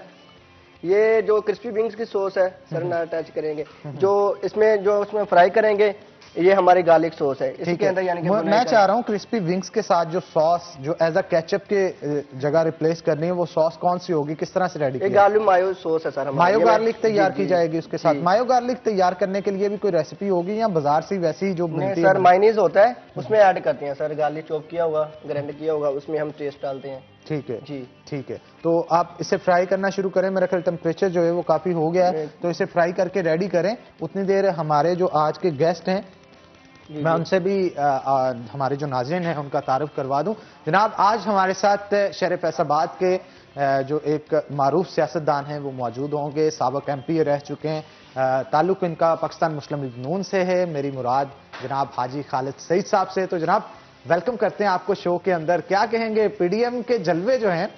ये जो क्रिस्पी विंग्स की सॉस है सर ना अटैच करेंगे, जो उसमें फ्राई करेंगे, ये हमारी गार्लिक सॉस है इसके अंदर, यानी कि मैं चाह रहा हूँ क्रिस्पी विंग्स के साथ जो सॉस जो एज अ केचप के जगह रिप्लेस करनी है, वो सॉस कौन सी होगी, किस तरह से रेडी एक गार्लिक मायो सॉस है सर हमारी। मायो गार्लिक तैयार की जाएगी उसके साथ? मायो गार्लिक तैयार करने के लिए भी कोई रेसिपी होगी या बाजार से वैसी ही जो मिलती है? सर माइनीज होता है, उसमें ऐड करते हैं सर, गार्लिक चॉप किया हुआ, ग्राइंड किया हुआ, उसमें हम टेस्ट डालते हैं। ठीक है जी, ठीक है। तो आप इसे फ्राई करना शुरू करें, मेरा ख्याल टेम्परेचर जो है वो काफी हो गया है, तो इसे फ्राई करके रेडी करें। उतनी देर हमारे जो आज के गेस्ट हैं, मैं उनसे भी हमारे जो नाज़रीन हैं उनका तारुफ करवा दूं। जनाब, आज हमारे साथ शहर फैसलाबाद के जो एक मारूफ सियासतदान हैं वो मौजूद होंगे, साबिक MP रह चुके हैं, ताल्लुक इनका पाकिस्तान मुस्लिम लीग नून से है, मेरी मुराद जनाब हाजी खालिद सईद साहब से। तो जनाब वेलकम करते हैं आपको शो के अंदर। क्या कहेंगे, PDM के जलवे जो हैं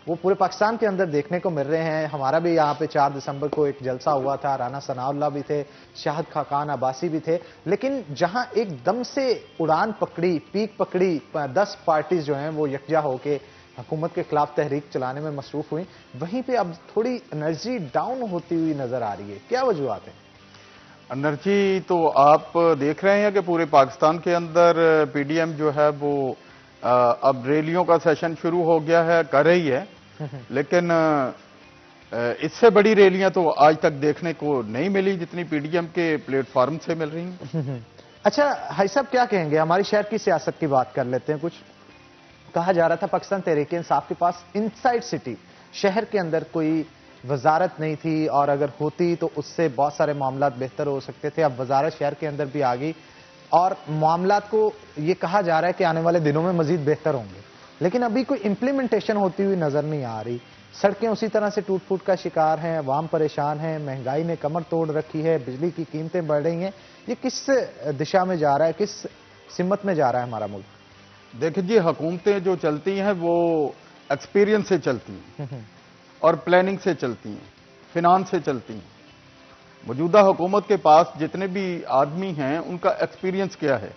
वो पूरे पाकिस्तान के अंदर देखने को मिल रहे हैं। हमारा भी यहाँ पे 4 दिसंबर को एक जलसा हुआ था, राना सनाउल्लाह भी थे, शाहिद खाकान अब्बासी भी थे, लेकिन जहां एकदम से उड़ान पकड़ी, पीक पकड़ी, 10 पार्टीज जो हैं वो यकजा होके हुकूमत के खिलाफ तहरीक चलाने में मसरूफ हुई, वहीं पे अब थोड़ी एनर्जी डाउन होती हुई नजर आ रही है। क्या वजूहत है? एनर्जी तो आप देख रहे हैं कि पूरे पाकिस्तान के अंदर PDM जो है वो अब रैलियों का सेशन शुरू हो गया है, कर रही है, लेकिन इससे बड़ी रैलियां तो आज तक देखने को नहीं मिली जितनी PDM के प्लेटफॉर्म से मिल रही हैं। अच्छा हाई साहब, क्या कहेंगे, हमारी शहर की सियासत की बात कर लेते हैं। कुछ कहा जा रहा था पाकिस्तान तहरीक इंसाफ के पास इनसाइड सिटी शहर के अंदर कोई वजारत नहीं थी, और अगर होती तो उससे बहुत सारे मामला बेहतर हो सकते थे। अब वजारत शहर के अंदर भी आ गई और मामला को ये कहा जा रहा है कि आने वाले दिनों में मजीद बेहतर होंगे, लेकिन अभी कोई इंप्लीमेंटेशन होती हुई नजर नहीं आ रही। सड़कें उसी तरह से टूट फूट का शिकार हैं, अवाम परेशान है, महंगाई ने कमर तोड़ रखी है, बिजली की कीमतें बढ़ रही हैं। ये किस दिशा में जा रहा है, किस सिमत में जा रहा है हमारा मुल्क? देखिए जी, हुकूमतें जो चलती हैं वो एक्सपीरियंस से चलती हैं और प्लानिंग से चलती हैं, फिनांस से चलती हैं। मौजूदा हुकूमत के पास जितने भी आदमी हैं उनका एक्सपीरियंस क्या है,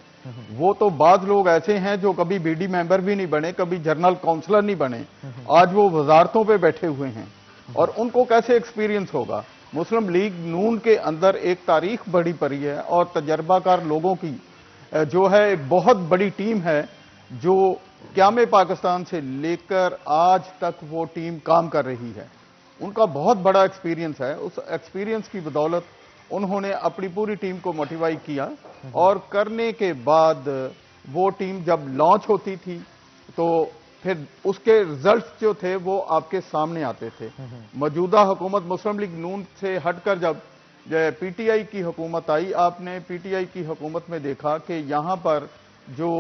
वो तो बाद लोग ऐसे हैं जो कभी बीडी मेंबर भी नहीं बने, कभी जनरल काउंसलर नहीं बने, आज वो वजारतों पे बैठे हुए हैं, और उनको कैसे एक्सपीरियंस होगा। मुस्लिम लीग नून के अंदर एक तारीख बड़ी पड़ी है और तजर्बाकार लोगों की जो है एक बहुत बड़ी टीम है, जो क़याम पाकिस्तान से लेकर आज तक वो टीम काम कर रही है। उनका बहुत बड़ा एक्सपीरियंस है। उस एक्सपीरियंस की बदौलत उन्होंने अपनी पूरी टीम को मोटिवाइट किया, और करने के बाद वो टीम जब लॉन्च होती थी तो फिर उसके रिजल्ट्स जो थे वो आपके सामने आते थे। मौजूदा हुकूमत मुस्लिम लीग नून से हटकर जब पीटीआई की हुकूमत आई, आपने पीटीआई की हुकूमत में देखा कि यहां पर जो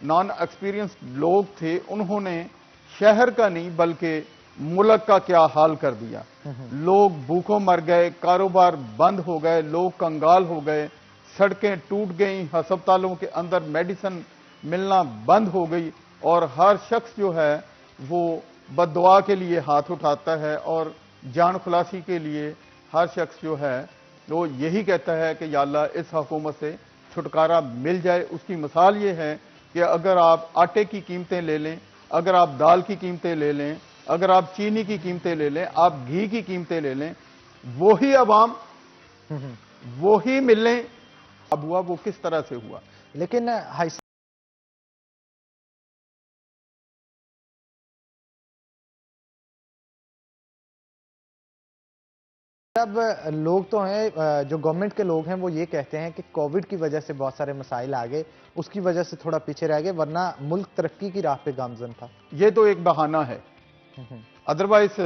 नॉन एक्सपीरियंस लोग थे उन्होंने शहर का नहीं बल्कि मुल्क का क्या हाल कर दिया। लोग भूखों मर गए, कारोबार बंद हो गए, लोग कंगाल हो गए, सड़कें टूट गई, अस्पतालों के अंदर मेडिसिन मिलना बंद हो गई, और हर शख्स जो है वो बद्दुआ के लिए हाथ उठाता है, और जान खुलासी के लिए हर शख्स जो है वो यही कहता है कि या अल्लाह इस हुकूमत से छुटकारा मिल जाए। उसकी मिसाल ये है कि अगर आप आटे की कीमतें ले लें, अगर आप दाल की कीमतें ले लें, अगर आप चीनी की कीमतें ले लें, आप घी की कीमतें ले लें, वही अवाम वही मिलने अब हुआ, वो किस तरह से हुआ। लेकिन अब लोग तो हैं, जो गवर्नमेंट के लोग हैं वो ये कहते हैं कि कोविड की वजह से बहुत सारे मसाइल आ गए, उसकी वजह से थोड़ा पीछे रह गए, वरना मुल्क तरक्की की राह पे गामजन था। ये तो एक बहाना है। अदरवाइज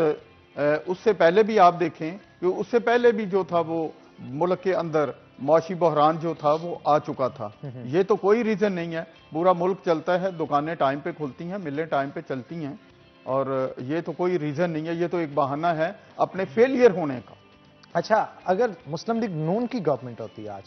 उससे पहले भी आप देखें कि उससे पहले भी जो था वो मुल्क के अंदर मौशी बहरान जो था वो आ चुका था। ये तो कोई रीजन नहीं है, पूरा मुल्क चलता है, दुकानें टाइम पे खुलती हैं, मिलें टाइम पे चलती हैं, और ये तो कोई रीजन नहीं है, ये तो एक बहाना है अपने फेलियर होने का। अच्छा, अगर मुस्लिम लीग नून की गवर्नमेंट होती आज,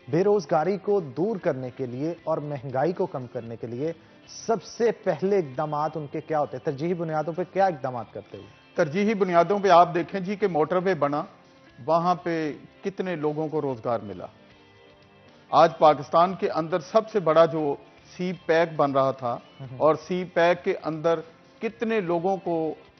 बेरोजगारी को दूर करने के लिए और महंगाई को कम करने के लिए सबसे पहले इकदाम उनके क्या होते हैं? तरजीही बुनियादों पे क्या इकदाम करते हैं? तरजीही बुनियादों पे आप देखें जी कि मोटरवे बना, वहां पे कितने लोगों को रोजगार मिला। आज पाकिस्तान के अंदर सबसे बड़ा जो सी पैक बन रहा था, और सी पैक के अंदर कितने लोगों को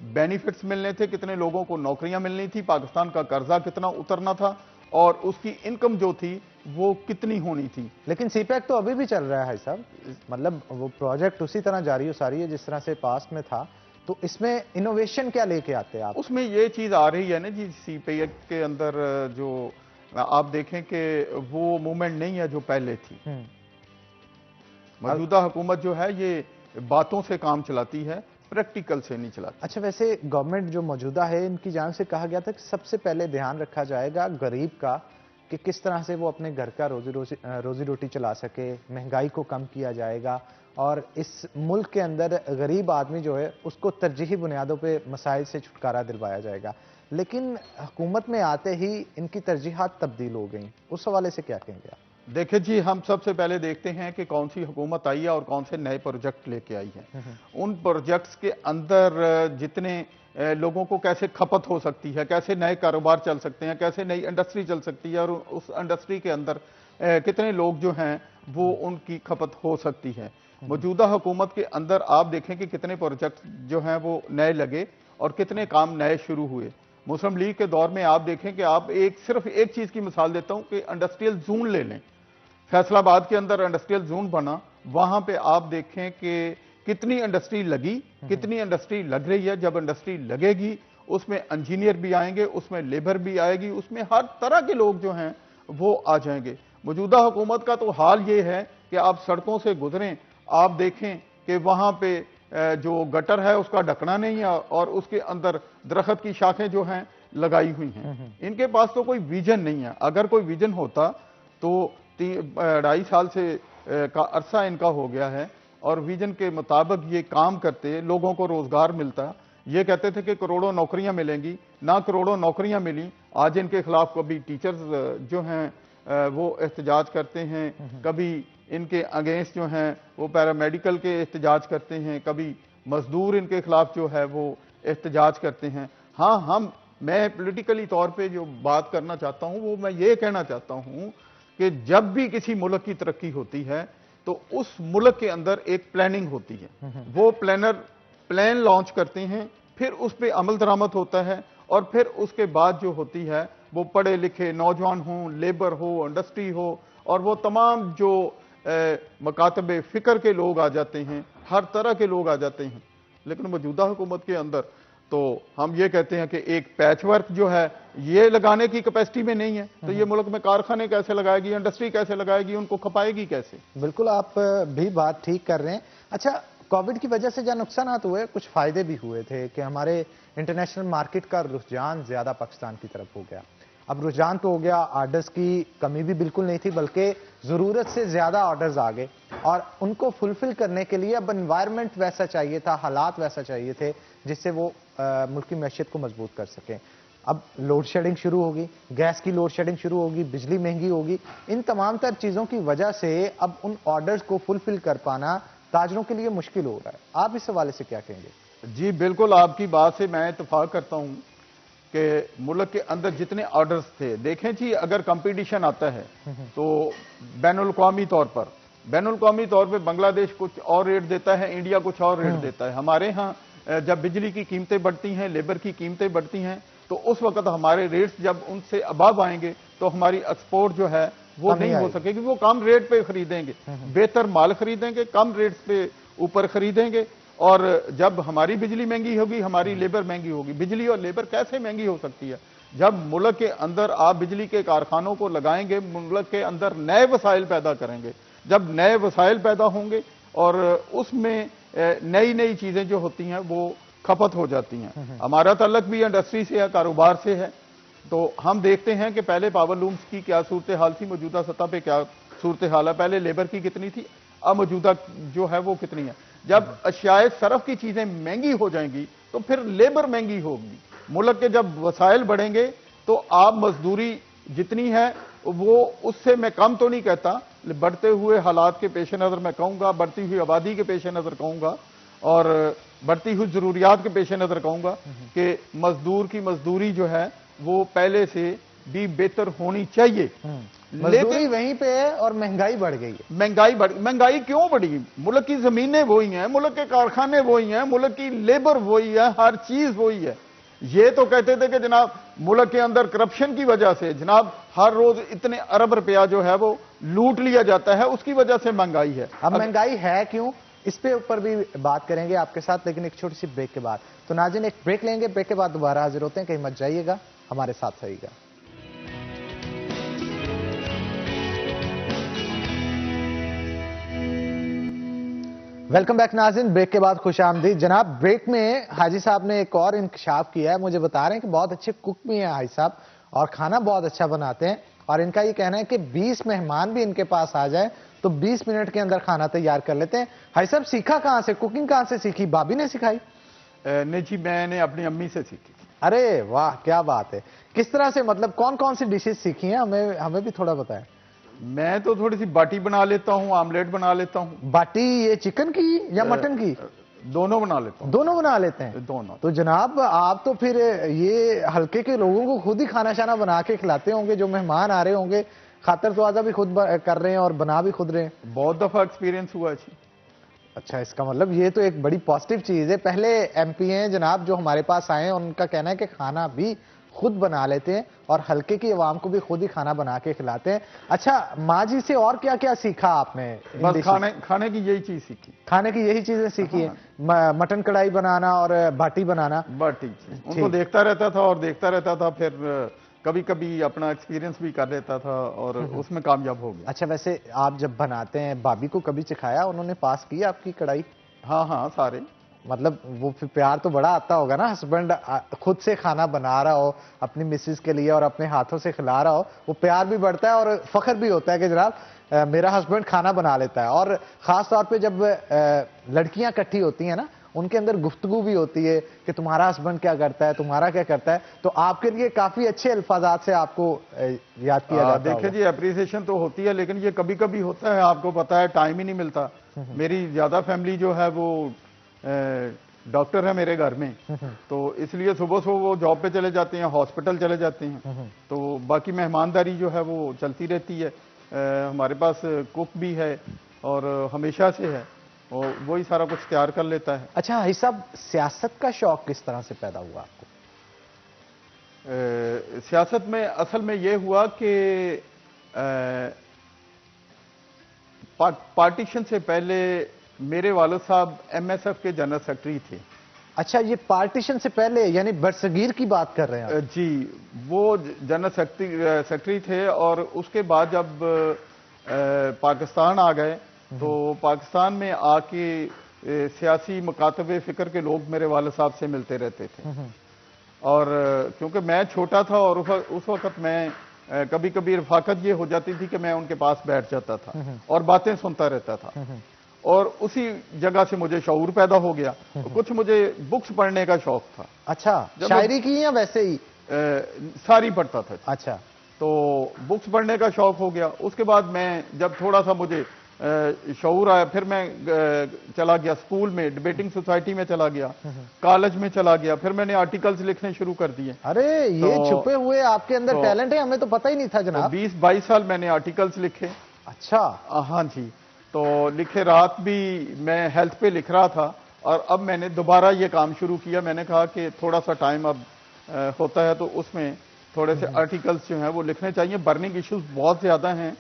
बेनिफिट्स मिलने थे, कितने लोगों को नौकरियां मिलनी थी, पाकिस्तान का कर्जा कितना उतरना था, और उसकी इनकम जो थी वो कितनी होनी थी। लेकिन सीपैक तो अभी भी चल रहा है साहब, मतलब वो प्रोजेक्ट उसी तरह जारी है जिस तरह से पास्ट में था, तो इसमें इनोवेशन क्या लेके आते हैं आप? उसमें ये चीज आ रही है ना जी, सीपैक के अंदर जो आप देखें कि वो मूवमेंट नहीं है जो पहले थी। मौजूदा हुकूमत जो है ये बातों से काम चलाती है, प्रैक्टिकल से नहीं चलाती। अच्छा, वैसे गवर्नमेंट जो मौजूदा है इनकी जानिब से कहा गया था कि सबसे पहले ध्यान रखा जाएगा गरीब का, कि किस तरह से वो अपने घर का रोजी रोटी चला सके, महंगाई को कम किया जाएगा, और इस मुल्क के अंदर गरीब आदमी जो है उसको तरजीही बुनियादों पे मसाइल से छुटकारा दिलवाया जाएगा। लेकिन हुकूमत में आते ही इनकी तरजीहात तब्दील हो गई, उस हवाले से क्या कहेंगे आप? देखिए जी, हम सबसे पहले देखते हैं कि कौन सी हुकूमत आई है और कौन से नए प्रोजेक्ट लेके आई है। उन प्रोजेक्ट्स के अंदर जितने लोगों को कैसे खपत हो सकती है, कैसे नए कारोबार चल सकते हैं, कैसे नई इंडस्ट्री चल सकती है, और उस इंडस्ट्री के अंदर कितने लोग जो हैं वो उनकी खपत हो सकती है। मौजूदा हुकूमत के अंदर आप देखें कि कितने प्रोजेक्ट जो हैं वो नए लगे और कितने काम नए शुरू हुए। मुस्लिम लीग के दौर में आप देखें कि आप सिर्फ एक चीज की मिसाल देता हूं कि इंडस्ट्रियल जोन ले लें। फैसलाबाद के अंदर इंडस्ट्रियल जोन बना, वहां पे आप देखें कि कितनी इंडस्ट्री लगी, कितनी इंडस्ट्री लग रही है। जब इंडस्ट्री लगेगी उसमें इंजीनियर भी आएंगे, उसमें लेबर भी आएगी, उसमें हर तरह के लोग जो हैं वो आ जाएंगे। मौजूदा हुकूमत का तो हाल ये है कि आप सड़कों से गुजरें, आप देखें कि वहां पे जो गटर है उसका ढकना नहीं है, और उसके अंदर दरख्त की शाखें जो हैं लगाई हुई हैं। इनके पास तो कोई विजन नहीं है। अगर कोई विजन होता तो 2.5 साल से का अरसा इनका हो गया है, और विजन के मुताबिक ये काम करते, लोगों को रोजगार मिलता। ये कहते थे कि करोड़ों नौकरियां मिलेंगी, ना करोड़ों नौकरियां मिली। आज इनके खिलाफ कभी टीचर्स जो हैं वो एहतजाज करते हैं, कभी इनके अगेंस्ट जो हैं वो पैरामेडिकल के एहतजाज करते हैं, कभी मजदूर इनके खिलाफ जो है वो एहतजाज करते हैं। हाँ, मैं पॉलिटिकली तौर पे जो बात करना चाहता हूं वो मैं ये कहना चाहता हूं कि जब भी किसी मुल्क की तरक्की होती है तो उस मुल्क के अंदर एक प्लानिंग होती है। वो प्लान लॉन्च करते हैं, फिर उस पर अमल दरामद होता है, और फिर उसके बाद जो होती है वो पढ़े लिखे नौजवान हों, लेबर हो, इंडस्ट्री हो, और वो तमाम जो मकातबे फिक्र के लोग आ जाते हैं, हर तरह के लोग आ जाते हैं। लेकिन मौजूदा हुकूमत के अंदर तो हम ये कहते हैं कि एक पैचवर्क जो है ये लगाने की कैपेसिटी में नहीं है, तो ये मुल्क में कारखाने कैसे लगाएगी, इंडस्ट्री कैसे लगाएगी, उनको खपाएगी कैसे? बिल्कुल, आप भी बात ठीक कर रहे हैं। अच्छा, कोविड की वजह से जो नुकसानात हुए, कुछ फायदे भी हुए थे कि हमारे इंटरनेशनल मार्केट का रुझान ज्यादा पाकिस्तान की तरफ हो गया। अब रुझान तो हो गया, ऑर्डर्स की कमी भी बिल्कुल नहीं थी, बल्कि जरूरत से ज्यादा ऑर्डर्स आ गए, और उनको फुलफिल करने के लिए अब एनवायरनमेंट वैसा चाहिए था, हालात वैसा चाहिए थे जिससे वो मुल्क की मैशियत को मजबूत कर सकें। अब लोड शेडिंग शुरू होगी, गैस की लोड शेडिंग शुरू होगी, बिजली महंगी होगी। इन तमाम तर चीजों की वजह से अब उन ऑर्डर्स को फुलफिल कर पाना ताजरों के लिए मुश्किल हो रहा है। आप इस हवाले से क्या कहेंगे? जी बिल्कुल, आपकी बात से मैं इत्तेफाक करता हूं कि मुल्क के अंदर जितने ऑर्डर्स थे, देखें जी, अगर कंपटीशन आता है तो बैनुल-अक़वामी तौर पर बांग्लादेश कुछ और रेट देता है, इंडिया कुछ और रेट देता है। हमारे यहाँ जब बिजली की कीमतें बढ़ती हैं, लेबर की कीमतें बढ़ती हैं, तो उस वक्त हमारे रेट्स जब उनसे अबाव आएंगे तो हमारी एक्सपोर्ट जो है वो नहीं हो सकेगी। वो कम रेट पे खरीदेंगे, बेहतर माल खरीदेंगे, कम रेट्स पे ऊपर खरीदेंगे, और जब हमारी बिजली महंगी होगी, हमारी लेबर महंगी होगी। बिजली और लेबर कैसे महंगी हो सकती है? जब मुल्क के अंदर आप बिजली के कारखानों को लगाएंगे, मुल्क के अंदर नए वसाइल पैदा करेंगे। जब नए वसाइल पैदा होंगे और उसमें नई नई चीजें जो होती हैं वो खपत हो जाती हैं। हमारा ताल्लुक भी इंडस्ट्री से है, कारोबार से है, तो हम देखते हैं कि पहले पावर लूम्स की क्या सूरत हाल थी, मौजूदा सतह पे क्या सूरत हाल है। पहले लेबर की कितनी थी, अब मौजूदा जो है वो कितनी है। जब अशियाए सरफ की चीजें महंगी हो जाएंगी तो फिर लेबर महंगी होगी। मुल्क के जब वसाइल बढ़ेंगे तो आप मजदूरी जितनी है वो उससे मैं कम तो नहीं कहता, बढ़ते हुए हालात के पेश नज़र मैं कहूँगा, बढ़ती हुई आबादी के पेश नज़र कहूँगा, और बढ़ती हुई ज़रूरियात के पेश नज़र कहूँगा कि मजदूर की मजदूरी जो है वो पहले से भी बेहतर होनी चाहिए। मजदूरी वहीं पे है और महंगाई बढ़ गई है। महंगाई क्यों बढ़ी? मुल्क की जमीनें वही हैं, मुल्क के कारखाने वही हैं, मुल्क की लेबर वही है, हर चीज वही है। ये तो कहते थे कि जनाब मुल्क के अंदर करप्शन की वजह से जनाब हर रोज इतने अरब रुपया जो है वो लूट लिया जाता है, उसकी वजह से महंगाई है। अब महंगाई है क्यों, इस पे ऊपर भी बात करेंगे आपके साथ, लेकिन एक छोटी सी ब्रेक के बाद। तो नाज़रीन, एक ब्रेक लेंगे, ब्रेक के बाद दोबारा हाजिर होते हैं। कहीं मत जाइएगा, हमारे साथ रहिएगा। वेलकम बैक नाज़रीन, ब्रेक के बाद खुश आमदीद। जनाब, ब्रेक में हाजी साहब ने एक और इंकशाफ किया है। मुझे बता रहे हैं कि बहुत अच्छे कुक भी हैं हाजी साहब, और खाना बहुत अच्छा बनाते हैं, और इनका ये कहना है कि 20 मेहमान भी इनके पास आ जाए तो 20 मिनट के अंदर खाना तैयार कर लेते हैं। हाजी साहब, सीखा कहाँ से, कुकिंग कहाँ से सीखी? भाभी ने सिखाई? नहीं जी, मैंने अपनी अम्मी से सीखी। अरे वाह, क्या बात है। किस तरह से, मतलब कौन कौन सी डिशेज सीखी हैं, हमें भी थोड़ा बताएं। मैं तो थोड़ी सी बाटी बना लेता हूँ, आमलेट बना लेता हूँ। बाटी ये चिकन की या मटन की? दोनों बना लेता हूँ। दोनों बना लेते हैं? दोनों। तो जनाब, आप तो फिर ये हल्के के लोगों को खुद ही खाना शाना बना के खिलाते होंगे, जो मेहमान आ रहे होंगे, खातर तवाज़ा भी खुद कर रहे हैं और बना भी खुद रहे हैं। बहुत दफा एक्सपीरियंस हुआ जी। अच्छा, इसका मतलब ये तो एक बड़ी पॉजिटिव चीज है। पहले एमपी हैं जनाब जो हमारे पास आए हैं, उनका कहना है कि खाना भी खुद बना लेते हैं और हल्के की आवाम को भी खुद ही खाना बना के खिलाते हैं। अच्छा, माँ जी से और क्या क्या सीखा आपने? बस खाने की यही चीज सीखी। खाने की यही चीजें सीखी है? मटन कढ़ाई बनाना और बाटी बनाना? बाटी उनको देखता रहता था और देखता रहता था, फिर कभी कभी अपना एक्सपीरियंस भी कर लेता था और उसमें कामयाब हो गया। अच्छा, वैसे आप जब बनाते हैं, भाभी को कभी सिखाया, उन्होंने पास की आपकी कढ़ाई? हाँ हाँ, सारे। मतलब वो फिर प्यार तो बड़ा आता होगा ना, हस्बैंड खुद से खाना बना रहा हो अपनी मिसेस के लिए और अपने हाथों से खिला रहा हो, वो प्यार भी बढ़ता है और फख्र भी होता है कि जनाब मेरा हस्बैंड खाना बना लेता है। और खास तौर पे जब लड़कियां इकट्ठी होती हैं ना, उनके अंदर गुफ्तगू भी होती है कि तुम्हारा हस्बैंड क्या करता है, तुम्हारा क्या करता है, तो आपके लिए काफी अच्छे अल्फाजात से आपको याद किया जाता है। देखिए जी, अप्रिसिएशन तो होती है, लेकिन ये कभी कभी होता है, आपको पता है टाइम ही नहीं मिलता। मेरी ज्यादा फैमिली जो है वो डॉक्टर है मेरे घर में, तो इसलिए सुबह सुबह वो जॉब पे चले जाते हैं, हॉस्पिटल चले जाते हैं, तो बाकी मेहमानदारी जो है वो चलती रहती है। हमारे पास कुक भी है, और हमेशा से है, और वही सारा कुछ तैयार कर लेता है। अच्छा भाई साहब, सियासत का शौक किस तरह से पैदा हुआ आपको? सियासत में असल में ये हुआ कि पार्टीशन से पहले मेरे वालिद साहब एमएसएफ के जनरल सेक्रेटरी थे। अच्छा, ये पार्टीशन से पहले यानी बरसगीर की बात कर रहे हैं आप? जी, वो जनरल सेक्रेटरी थे, और उसके बाद जब पाकिस्तान आ गए तो पाकिस्तान में आके सियासी मुकातबे फिक्र के लोग मेरे वालिद साहब से मिलते रहते थे। और क्योंकि मैं छोटा था और उस वक्त मैं कभी कभी रफाकत ये हो जाती थी कि मैं उनके पास बैठ जाता था और बातें सुनता रहता था, और उसी जगह से मुझे शऊर पैदा हो गया। कुछ मुझे बुक्स पढ़ने का शौक था। अच्छा, शायरी की या वैसे ही? सारी पढ़ता था। अच्छा, तो बुक्स पढ़ने का शौक हो गया। उसके बाद मैं जब थोड़ा सा मुझे शऊर आया, फिर मैं चला गया स्कूल में, डिबेटिंग सोसाइटी में चला गया, कॉलेज में चला गया, फिर मैंने आर्टिकल्स लिखने शुरू कर दिए। अरे ये छुपे हुए आपके अंदर टैलेंट है, हमें तो पता ही नहीं था जनाब। 20-22 साल मैंने आर्टिकल्स लिखे। अच्छा, हाँ जी, तो लिखे। रात भी मैं हेल्थ पे लिख रहा था, और अब मैंने दोबारा ये काम शुरू किया। मैंने कहा कि थोड़ा सा टाइम अब होता है तो उसमें थोड़े से आर्टिकल्स जो हैं वो लिखने चाहिए। बर्निंग इश्यूज बहुत ज्यादा हैं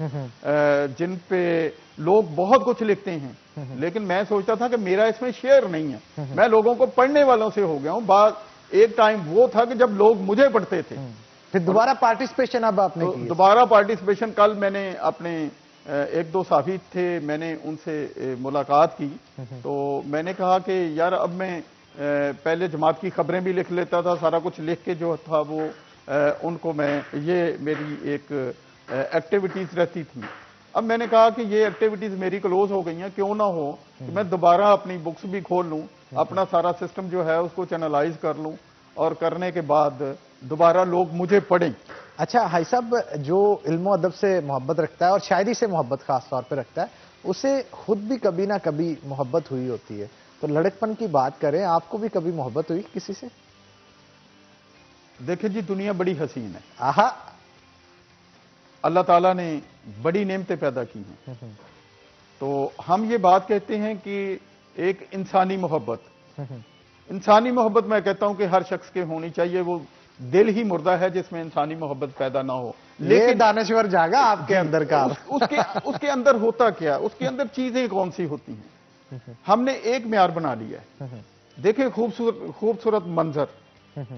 जिन पे लोग बहुत कुछ लिखते हैं, लेकिन मैं सोचता था कि मेरा इसमें शेयर नहीं है। मैं लोगों को पढ़ने वालों से हो गया हूं। बात एक टाइम वो था कि जब लोग मुझे पढ़ते थे। फिर दोबारा पार्टिसिपेशन अब आपने की? दोबारा पार्टिसिपेशन, कल मैंने अपने एक दो साथी थे, मैंने उनसे मुलाकात की, तो मैंने कहा कि यार अब मैं पहले जमात की खबरें भी लिख लेता था, सारा कुछ लिख के जो था वो उनको मैं, ये मेरी एक एक्टिविटीज रहती थी। अब मैंने कहा कि ये एक्टिविटीज मेरी क्लोज हो गई हैं, क्यों ना हो कि मैं दोबारा अपनी बुक्स भी खोल लूं, अपना सारा सिस्टम जो है उसको चैनलाइज कर लूं, और करने के बाद दोबारा लोग मुझे पढ़ें। अच्छा भाई साहब, जो इल्म अदब से मोहब्बत रखता है और शायरी से मोहब्बत खास तौर पे रखता है, उसे खुद भी कभी ना कभी मोहब्बत हुई होती है। तो लड़कपन की बात करें, आपको भी कभी मोहब्बत हुई किसी से? देखिए जी, दुनिया बड़ी हसीन है। आहा, अल्लाह ताला ने बड़ी नेमतें पैदा की हैं। तो हम ये बात कहते हैं कि एक इंसानी मोहब्बत, इंसानी मोहब्बत मैं कहता हूं कि हर शख्स के होनी चाहिए। वो दिल ही मुर्दा है जिसमें इंसानी मोहब्बत पैदा ना हो। लेकिन दानश्वर जागा आपके अंदर का। उसके अंदर होता क्या, उसके अंदर चीजें कौन सी होती हैं? हमने एक म्यार बना लिया है। देखिए, खूबसूरत मंजर।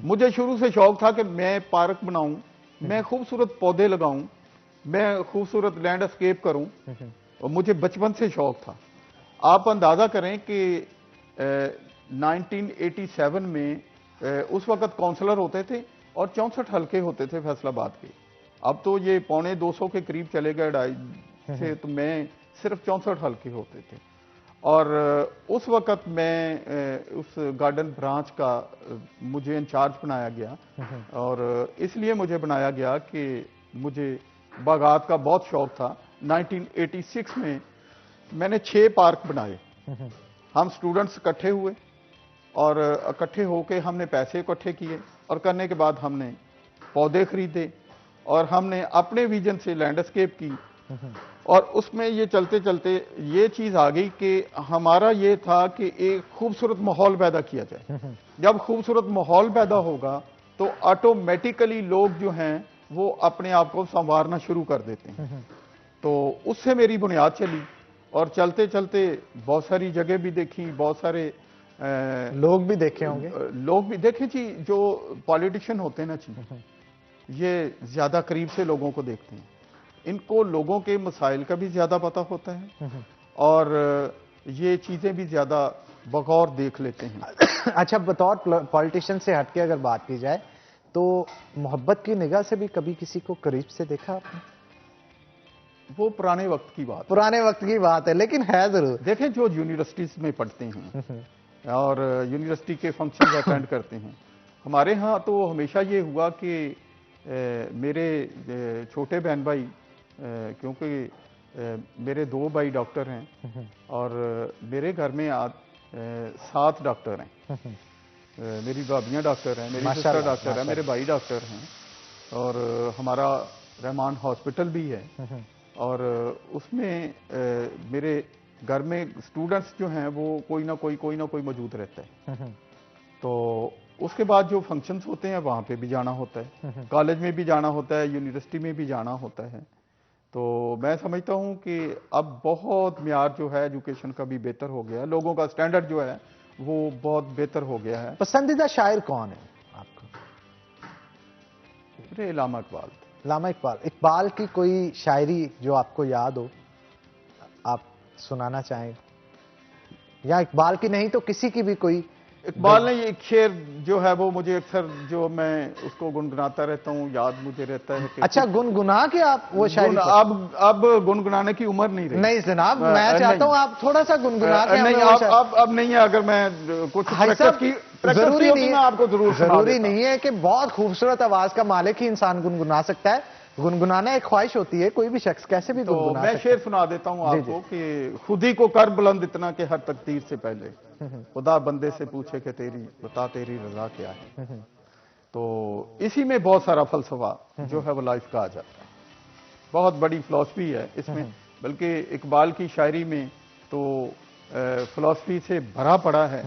मुझे शुरू से शौक था कि मैं पार्क बनाऊं, मैं खूबसूरत पौधे लगाऊं, मैं खूबसूरत लैंडस्केप करूं, और मुझे बचपन से शौक था। आप अंदाजा करें कि 1987 में उस वक्त काउंसलर होते थे और 64 हल्के होते थे फैसलाबाद के। अब तो ये 250 के करीब चले गए, 2.5 से, तो मैं सिर्फ 64 हल्के होते थे। और उस वक्त मैं उस गार्डन ब्रांच का मुझे इंचार्ज बनाया गया, और इसलिए मुझे बनाया गया कि मुझे बागात का बहुत शौक था। 1986 में मैंने 6 पार्क बनाए। हम स्टूडेंट्स इकट्ठे हुए, और इकट्ठे होके हमने पैसे इकट्ठे किए, और करने के बाद हमने पौधे खरीदे, और हमने अपने विजन से लैंडस्केप की। और उसमें ये चलते चलते ये चीज आ गई कि हमारा ये था कि एक खूबसूरत माहौल पैदा किया जाए। जब खूबसूरत माहौल पैदा होगा तो ऑटोमेटिकली लोग जो हैं वो अपने आप को संवारना शुरू कर देते हैं। तो उससे मेरी बुनियाद चली, और चलते चलते बहुत सारी जगह भी देखी, बहुत सारे लोग भी देखे होंगे। लोग भी देखे जी। जो पॉलिटिशियन होते हैं ना जी, ये ज्यादा करीब से लोगों को देखते हैं, इनको लोगों के मसाइल का भी ज्यादा पता होता है, और ये चीजें भी ज्यादा बगौर देख लेते हैं। अच्छा, बतौर पॉलिटिशियन से हटके अगर बात की जाए तो मोहब्बत की निगाह से भी कभी किसी को करीब से देखा आपने? वो पुराने वक्त की बात, पुराने वक्त की बात है, लेकिन है जरूर। देखें, जो यूनिवर्सिटीज में पढ़ते हैं और यूनिवर्सिटी के फंक्शन अटेंड करते हैं, हमारे यहाँ तो हमेशा ये हुआ कि मेरे छोटे बहन भाई, क्योंकि मेरे 2 भाई डॉक्टर हैं और मेरे घर में 7 डॉक्टर हैं। मेरी भाभियाँ डॉक्टर हैं, मेरी सिस्टर डॉक्टर है, मेरे भाई डॉक्टर हैं, और हमारा रहमान हॉस्पिटल भी है। और उसमें मेरे घर में स्टूडेंट्स जो हैं वो कोई ना कोई मौजूद रहता है। तो उसके बाद जो फंक्शंस होते हैं वहाँ पे भी जाना होता है, कॉलेज में भी जाना होता है, यूनिवर्सिटी में भी जाना होता है। तो मैं समझता हूँ कि अब बहुत म्यार जो है एजुकेशन का भी बेहतर हो गया है, लोगों का स्टैंडर्ड जो है वो बहुत बेहतर हो गया है। पसंदीदा शायर कौन है आपका? मेरे इलामा इकबाल। लामा इकबाल। इकबाल की कोई शायरी जो आपको याद हो, आप सुनाना चाहें, या इकबाल की नहीं तो किसी की भी कोई? इकबाल ने एक शेर जो है वो मुझे अक्सर, जो मैं उसको गुनगुनाता रहता हूँ, याद मुझे रहता है कि अच्छा, गुनगुना के आप वो शायरी अब गुनगुनाने की उम्र नहीं रही। नहीं जनाब, मैं चाहता हूँ आप थोड़ा सा गुनगुना के नहीं, हमें वो अब नहीं है। अगर मैं कुछ भाई साहब, जरूरी नहीं मैं आपको जरूर सुना जरूरी देता। नहीं है कि बहुत खूबसूरत आवाज का मालिक ही इंसान गुनगुना सकता है। गुनगुनाना एक ख्वाहिश होती है, कोई भी शख्स कैसे भी तो गुनगुना मैं सकता शेर सुना देता हूँ आपको कि खुद ही को कर बुलंद इतना कि हर तकदीर से पहले खुदा बंदे से पूछे कि तेरी रजा क्या है। तो इसी में बहुत सारा फलसफा जो है वो लाइफ का आ जाता है, बहुत बड़ी फिलॉसफी है इसमें। बल्कि इकबाल की शायरी में तो फिलॉसफी से भरा पड़ा है।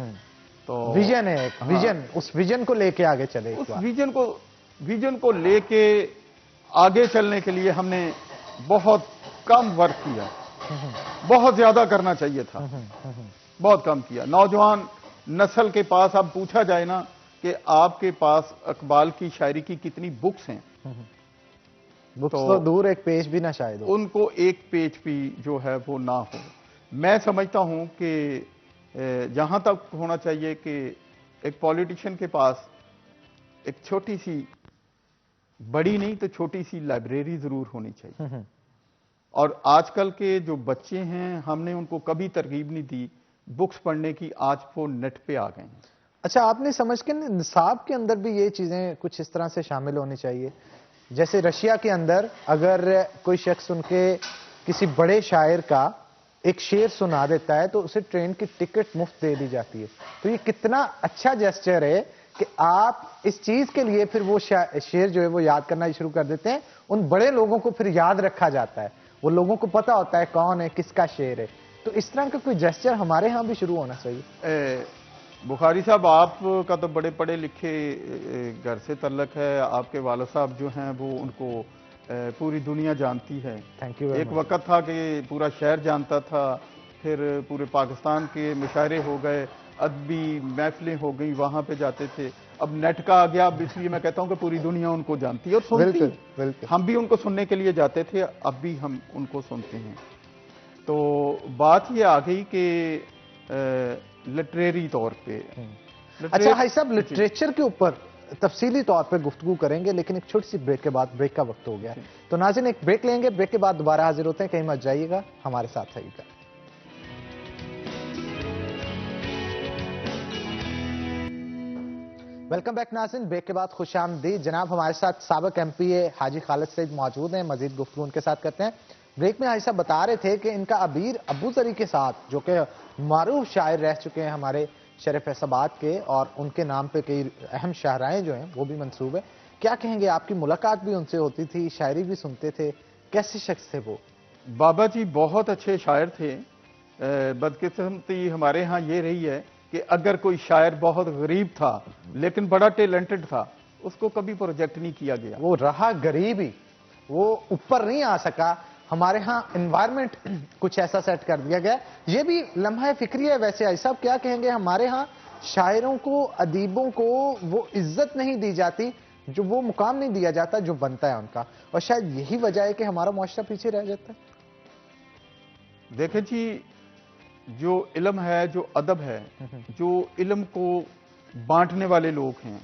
तो विजन है एक विजन, उस विजन को लेके आगे चले। उस विजन को लेके आगे चलने के लिए हमने बहुत कम वर्क किया, बहुत ज्यादा करना चाहिए था, बहुत कम किया। नौजवान नस्ल के पास अब पूछा जाए ना कि आपके पास इकबाल की शायरी की कितनी बुक्स हैं, बुक्स तो दूर, एक पेज भी ना शायद हो। उनको एक पेज भी जो है वो ना हो। मैं समझता हूं कि जहां तक होना चाहिए कि एक पॉलिटिशियन के पास एक छोटी सी, बड़ी नहीं तो छोटी सी लाइब्रेरी जरूर होनी चाहिए। और आजकल के जो बच्चे हैं, हमने उनको कभी तरगीब नहीं दी बुक्स पढ़ने की, आज वो नेट पे आ गए हैं। अच्छा, आपने समझ के निसाब के अंदर भी ये चीजें कुछ इस तरह से शामिल होनी चाहिए, जैसे रशिया के अंदर अगर कोई शख्स उनके किसी बड़े शायर का एक शेर सुना देता है तो उसे ट्रेन की टिकट मुफ्त दे दी जाती है। तो ये कितना अच्छा जेस्चर है कि आप इस चीज के लिए फिर वो शेर जो है वो याद करना शुरू कर देते हैं। उन बड़े लोगों को फिर याद रखा जाता है, वो लोगों को पता होता है कौन है, किसका शेर है। तो इस तरह का कोई जेस्चर हमारे यहाँ भी शुरू होना चाहिए। बुखारी साहब, आपका तो बड़े पढ़े लिखे घर से तल्लक है, आपके वालिद साहब जो हैं वो उनको पूरी दुनिया जानती है। Thank you. एक वक्त था कि पूरा शहर जानता था, फिर पूरे पाकिस्तान के मुशायरे हो गए, अदबी महफिलें हो गई, वहां पे जाते थे। अब नेट का आ गया, अब इसलिए मैं कहता हूं कि पूरी दुनिया उनको जानती है और सुनती है। बिल्कुल। हम भी उनको सुनने के लिए जाते थे, अब भी हम उनको सुनते हैं। तो बात ये आ गई कि लिटरेरी तौर पे। अच्छा भाई साहब, लिटरेचर के ऊपर तफसीली तौर पे गुफ्तगू करेंगे, लेकिन एक छोटी सी ब्रेक के बाद, ब्रेक का वक्त हो गया है। तो नाज़रीन, एक ब्रेक लेंगे, ब्रेक के बाद दोबारा हाजिर होते हैं। कहीं मत जाइएगा, हमारे साथ रहिएगा। वेलकम बैक नाज़रीन, ब्रेक के बाद खुशामदीद। जनाब, हमारे साथ साबिक एमपीए हाजी खालिद सईद मौजूद हैं, मजीद गुफ्तगू उनके साथ करते हैं। ब्रेक में हाजी साहब बता रहे थे कि इनका अबीर अबू ज़री के साथ, जो कि मारूफ शायर रह चुके हैं हमारे शहर फैसलाबाद के, और उनके नाम पे कई अहम शायराएं जो हैं वो भी मंसूब है। क्या कहेंगे, आपकी मुलाकात भी उनसे होती थी, शायरी भी सुनते थे, कैसे शख्स थे वो? बाबा जी बहुत अच्छे शायर थे। बदकिस्मती हमारे यहाँ ये रही है कि अगर कोई शायर बहुत गरीब था लेकिन बड़ा टैलेंटेड था, उसको कभी प्रोजेक्ट नहीं किया गया। वो रहा गरीब ही, वो ऊपर नहीं आ सका। हमारे यहाँ एनवायरनमेंट कुछ ऐसा सेट कर दिया गया। ये भी लम्हा फिक्री है। वैसे आई साहब, क्या कहेंगे, हमारे यहाँ शायरों को, अदीबों को वो इज्जत नहीं दी जाती, जो वो मुकाम नहीं दिया जाता जो बनता है उनका, और शायद यही वजह है कि हमारा मुआशरा पीछे रह जाता है। देखें जी, जो इल्म है, जो अदब है, जो इल्म को बांटने वाले लोग हैं,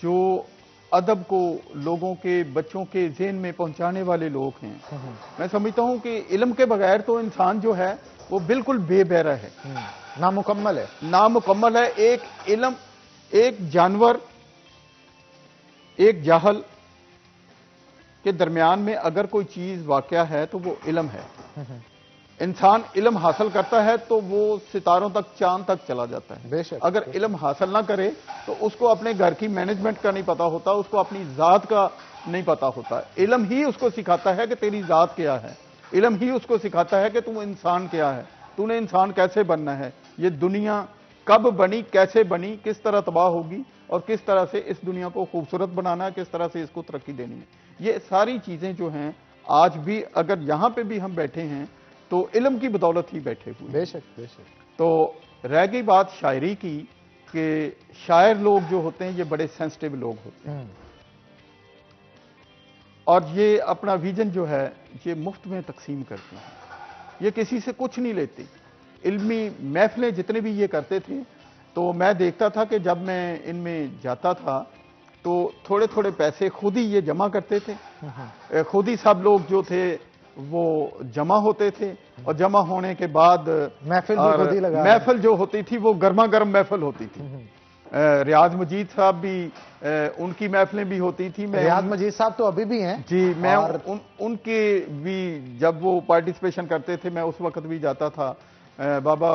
जो अदब को लोगों के, बच्चों के ज़हन में पहुंचाने वाले लोग हैं, मैं समझता हूं कि इल्म के बगैर तो इंसान जो है वो बिल्कुल बेबहरा है, नामुकम्मल है। नामुकम्मल है। एक इल्म, एक जानवर, एक जाहल के दरमियान में अगर कोई चीज वाक़या है तो वो इल्म है। इंसान इल्म हासिल करता है तो वो सितारों तक, चांद तक चला जाता है। बेशक। अगर इल्म हासिल ना करे तो उसको अपने घर की मैनेजमेंट का नहीं पता होता, उसको अपनी जात का नहीं पता होता। इल्म ही उसको सिखाता है कि तेरी जात क्या है। इल्म ही उसको सिखाता है कि तू इंसान क्या है, तूने इंसान कैसे बनना है, ये दुनिया कब बनी, कैसे बनी, किस तरह तबाह होगी और किस तरह से इस दुनिया को खूबसूरत बनाना है, किस तरह से इसको तरक्की देनी है। ये सारी चीजें जो हैं आज भी अगर यहां पे भी हम बैठे हैं तो इल्म की बदौलत ही बैठे हुए। बेशक बेशक। तो रह गई बात शायरी की कि शायर लोग जो होते हैं ये बड़े सेंसिटिव लोग होते हैं और ये अपना विजन जो है ये मुफ्त में तकसीम करते हैं, ये किसी से कुछ नहीं लेते। इल्मी महफिलें जितने भी ये करते थे तो मैं देखता था कि जब मैं इनमें जाता था तो थोड़े थोड़े पैसे खुद ही ये जमा करते थे, खुद ही सब लोग जो थे वो जमा होते थे और जमा होने के बाद महफिल जो होती थी वो गर्मा गर्म महफिल होती थी। रियाज मजीद साहब भी उनकी महफिलें भी होती थी। मैं रियाज मजीद साहब तो अभी भी हैं जी, मैं उनके भी जब वो पार्टिसिपेशन करते थे मैं उस वक्त भी जाता था। बाबा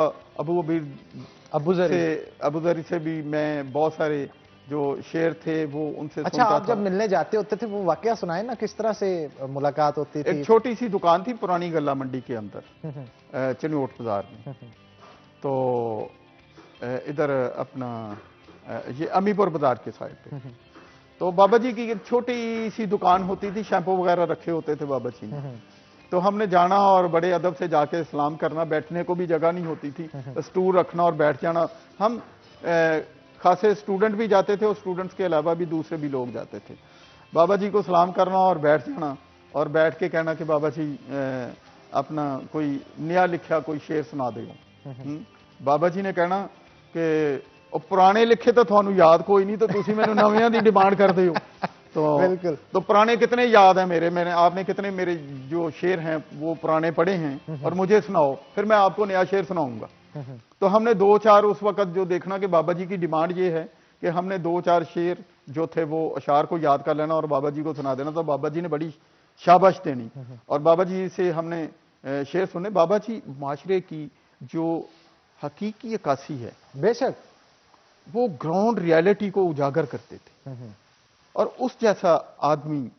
अबूजरी से भी मैं बहुत सारे जो शेर थे वो उनसे अच्छा, आप जब मिलने जाते होते थे वो वाकया सुनाए ना, किस तरह से मुलाकात होती थी? एक छोटी सी दुकान थी पुरानी गल्ला मंडी के अंदर चनियोट बाजार में, तो इधर अपना ये अमीपुर बाजार के साइड पे तो बाबा जी की छोटी सी दुकान होती थी, शैम्पू वगैरह रखे होते थे बाबा जी ने। तो हमने जाना और बड़े अदब से जाके सलाम करना, बैठने को भी जगह नहीं होती थी, स्टूल रखना और बैठ जाना। हम खासे स्टूडेंट भी जाते थे और स्टूडेंट्स के अलावा भी दूसरे भी लोग जाते थे। बाबा जी को सलाम करना और बैठ जाना और बैठ के कहना कि बाबा जी अपना कोई नया लिखा कोई शेर सुना दो। बाबा जी ने कहना कि पुराने लिखे तो थानू याद कोई नहीं, तो तुसी मैनू नवियां दी डिमांड कर दे हो। तो बिल्कुल, तो पुराने कितने याद है मैंने आपने कितने मेरे जो शेर हैं वो पुराने पढ़े हैं और मुझे सुनाओ, फिर मैं आपको नया शेर सुनाऊंगा। तो हमने 2-4 उस वक्त जो देखना कि बाबा जी की डिमांड ये है कि हमने 2-4 शेर जो थे वो अशार को याद कर लेना और बाबा जी को सुना देना। तो बाबा जी ने बड़ी शाबाश देनी और बाबा जी से हमने शेर सुने। बाबा जी माशरे की जो हकीकी अक्कासी है, बेशक वो ग्राउंड रियलिटी को उजागर करते थे और उस जैसा आदमी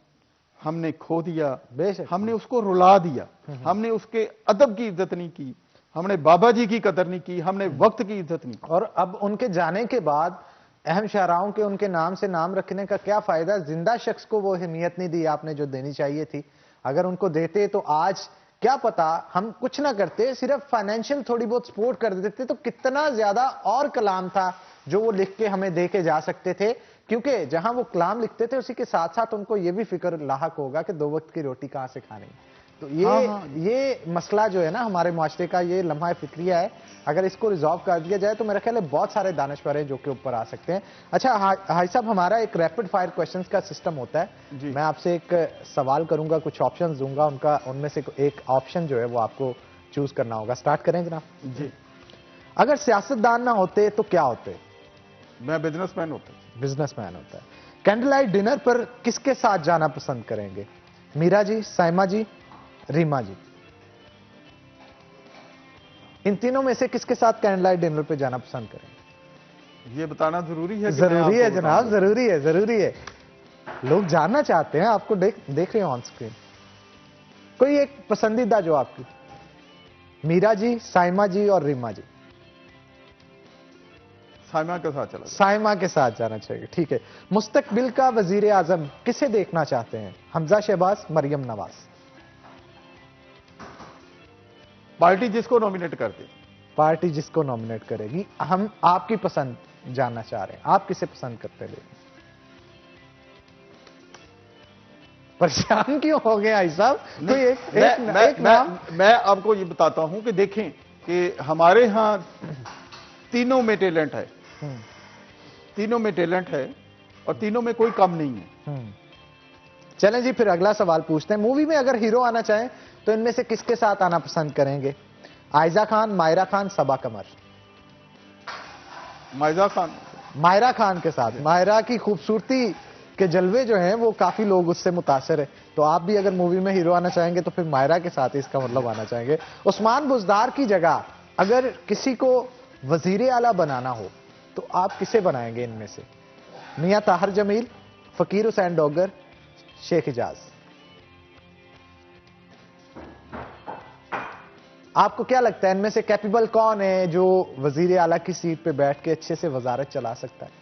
हमने खो दिया। बेशक हमने उसको रुला दिया, हमने उसके अदब की इज्जत नहीं की, हमने बाबा जी की कदर नहीं की, हमने वक्त की इज्जत नहीं की। और अब उनके जाने के बाद अहम शायराओं के उनके नाम से नाम रखने का क्या फायदा? जिंदा शख्स को वो अहमियत नहीं दी आपने जो देनी चाहिए थी। अगर उनको देते तो आज क्या पता हम कुछ ना करते, सिर्फ फाइनेंशियल थोड़ी बहुत सपोर्ट कर देते तो कितना ज्यादा और कलाम था जो वो लिख के हमें दे के जा सकते थे। क्योंकि जहां वो कलाम लिखते थे उसी के साथ साथ उनको ये भी फिक्र लाहक होगा कि 2 वक्त की रोटी कहां से खानी। तो ये मसला जो है ना हमारे मुआशरे का, ये लम्हा फिक्रिया है। अगर इसको रिजॉल्व कर दिया जाए तो मेरा ख्याल है बहुत सारे दानश्वर हैं जो कि ऊपर आ सकते हैं। अच्छा हाई साहब, हमारा एक रैपिड फायर क्वेश्चंस का सिस्टम होता है। मैं आपसे एक सवाल करूंगा, कुछ ऑप्शंस दूंगा, उनमें से एक ऑप्शन जो है वो आपको चूज करना होगा। स्टार्ट करें जनाब जी। अगर सियासतदान ना होते तो क्या होते? मैं बिजनेसमैन होता। बिजनेसमैन होता है। कैंडल लाइट डिनर पर किसके साथ जाना पसंद करेंगे? मीरा जी, साइमा जी, रीमा जी। इन तीनों में से किसके साथ कैंडल लाइट डिनर पे जाना पसंद करेंगे? ये बताना जरूरी है? जरूरी है जनाब, जरूरी है, जरूरी है। लोग जानना चाहते हैं, आपको देख रहे हैं ऑन स्क्रीन। कोई एक पसंदीदा जो आपकी? मीरा जी, साइमा जी और रीमा जी। साइमा के साथ चला। साइमा के साथ जाना चाहिए, ठीक है। मुस्तकबिल का वजीर आजम किसे देखना चाहते हैं? हमजा शहबाज, मरियम नवाज। पार्टी जिसको नॉमिनेट कर दे। पार्टी जिसको नॉमिनेट करेगी। हम आपकी पसंद जानना चाह रहे हैं, आप किसे पसंद करते हैं? परेशान क्यों हो गए भाई साहब? कोई मैं आपको ये बताता हूं कि देखें कि हमारे यहां तीनों में टैलेंट है, तीनों में टैलेंट है और तीनों में कोई कम नहीं है। चलें जी, फिर अगला सवाल पूछते हैं। मूवी में अगर हीरो आना चाहें तो इनमें से किसके साथ आना पसंद करेंगे? आयजा खान, मायरा खान, सबा कमर। मायरा खान के साथ। मायरा की खूबसूरती के जलवे जो हैं वो काफी लोग उससे मुतासर है, तो आप भी अगर मूवी में हीरो आना चाहेंगे तो फिर मायरा के साथ ही इसका मतलब आना चाहेंगे। उस्मान बुज़दार की जगह अगर किसी को वजीर आला बनाना हो तो आप किसे बनाएंगे इनमें से? मियां ताहिर जमील, फकीर हुसैन डोगर, शेख इजाज। आपको क्या लगता है इनमें से कैपेबल कौन है जो वजीर आला की सीट पे बैठ के अच्छे से वजारत चला सकता है?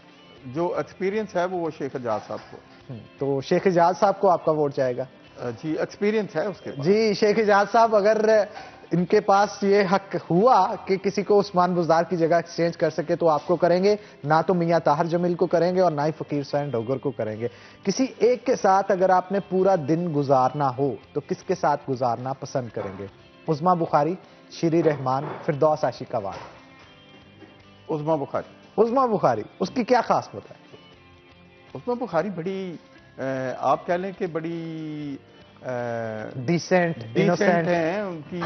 जो एक्सपीरियंस है वो शेख एजाज साहब को। तो शेख एजाज साहब को आपका वोट जाएगा? जी, एक्सपीरियंस है उसके पास। जी, शेख एजाज साहब अगर इनके पास ये हक हुआ कि किसी को उस्मान बुज़दार की जगह एक्सचेंज कर सके तो आपको करेंगे, ना तो मियां ताहिर जमील को करेंगे और ना ही फकीर हुसैन डोगर को करेंगे। किसी एक के साथ अगर आपने पूरा दिन गुजारना हो तो किसके साथ गुजारना पसंद करेंगे? उज़मा बुखारी, शीरी रहमान, फिरदौस आशिकावान? उज़मा बुखारी। उज़मा बुखारी, उसकी क्या खास बात है? उज़मा बुखारी बड़ी आप कह लें कि बड़ी डिसेंट इनोसेंट हैं। उनकी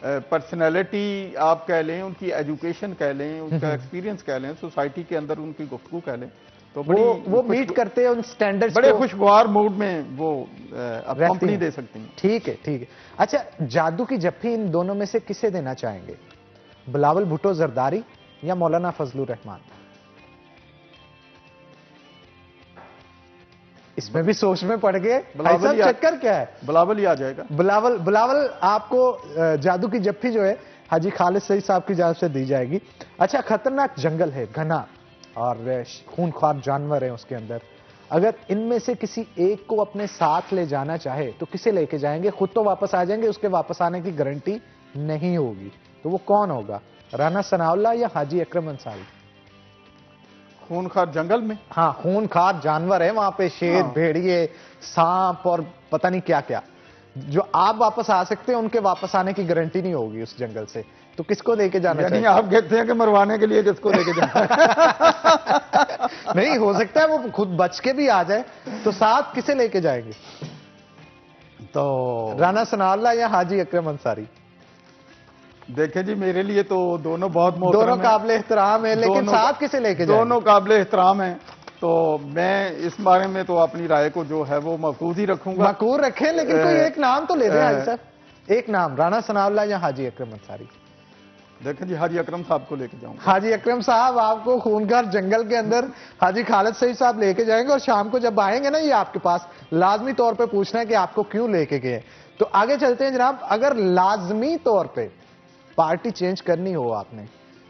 पर्सनैलिटी आप कह लें, उनकी एजुकेशन कह लें, उनका एक्सपीरियंस कह लें, सोसाइटी के अंदर उनकी गुफ्तगू कह लें, तो बड़ी वो मीट करते हैं उन स्टैंडर्ड्स बड़े को, खुशगवार मूड में वो कंपनी दे सकती हैं। ठीक है, ठीक है। अच्छा, जादू की जफ्फी इन दोनों में से किसे देना चाहेंगे? बिलावल भुट्टो जरदारी या मौलाना फजलुर रहमान? इसमें भी सोच में पड़ गए। भाई साहब, चक्कर क्या है? बिलावल ही आ जाएगा। बिलावल आपको जादू की जफ्फी जो है हाजी खालिद सईद साहब की जानिब से दी जाएगी। अच्छा, खतरनाक जंगल है, घना, और खूनख्वार जानवर है उसके अंदर। अगर इनमें से किसी एक को अपने साथ ले जाना चाहे तो किसे लेके जाएंगे? खुद तो वापस आ जाएंगे, उसके वापस आने की गारंटी नहीं होगी, तो वो कौन होगा? राना सनाउल्लाह या हाजी अकरम अंसारी? खूनखार जंगल में? हाँ, खूनखार जानवर है वहां पे, शेर, भेड़िए, सांप और पता नहीं क्या क्या। जो आप वापस आ सकते हैं, उनके वापस आने की गारंटी नहीं होगी उस जंगल से, तो किसको लेके जाना चाहिए? आप कहते हैं कि मरवाने के लिए किसको लेके जाना? नहीं, हो सकता है वो खुद बच के भी आ जाए, तो साथ किसे लेके जाएंगे? तो राना सनाउल्लाह या हाजी अकरम अंसारी? देखें जी, मेरे लिए तो दोनों बहुत दोनों काबिल एहतराम है, लेकिन साथ किसे लेके जाएंगे? दोनों काबिल एहतराम है, तो मैं इस बारे में तो अपनी राय को जो है वो महफूज ही रखूंगा। मकूर रखें, लेकिन कोई एक नाम तो ले दें हाजी साहब, एक नाम, राना सनाउल्लाह या हाजी अकरम अंसारी? देखें जी, हाजी अकरम साहब को लेके जाऊंगा। हाजी अकरम साहब आपको खूनखार जंगल के अंदर हाजी खालिद सईद साहब लेके जाएंगे, और शाम को जब आएंगे ना ये आपके पास, लाजमी तौर पे पूछना है कि आपको क्यों लेके गए। तो आगे चलते हैं जनाब। अगर लाजमी तौर पे पार्टी चेंज करनी हो आपने,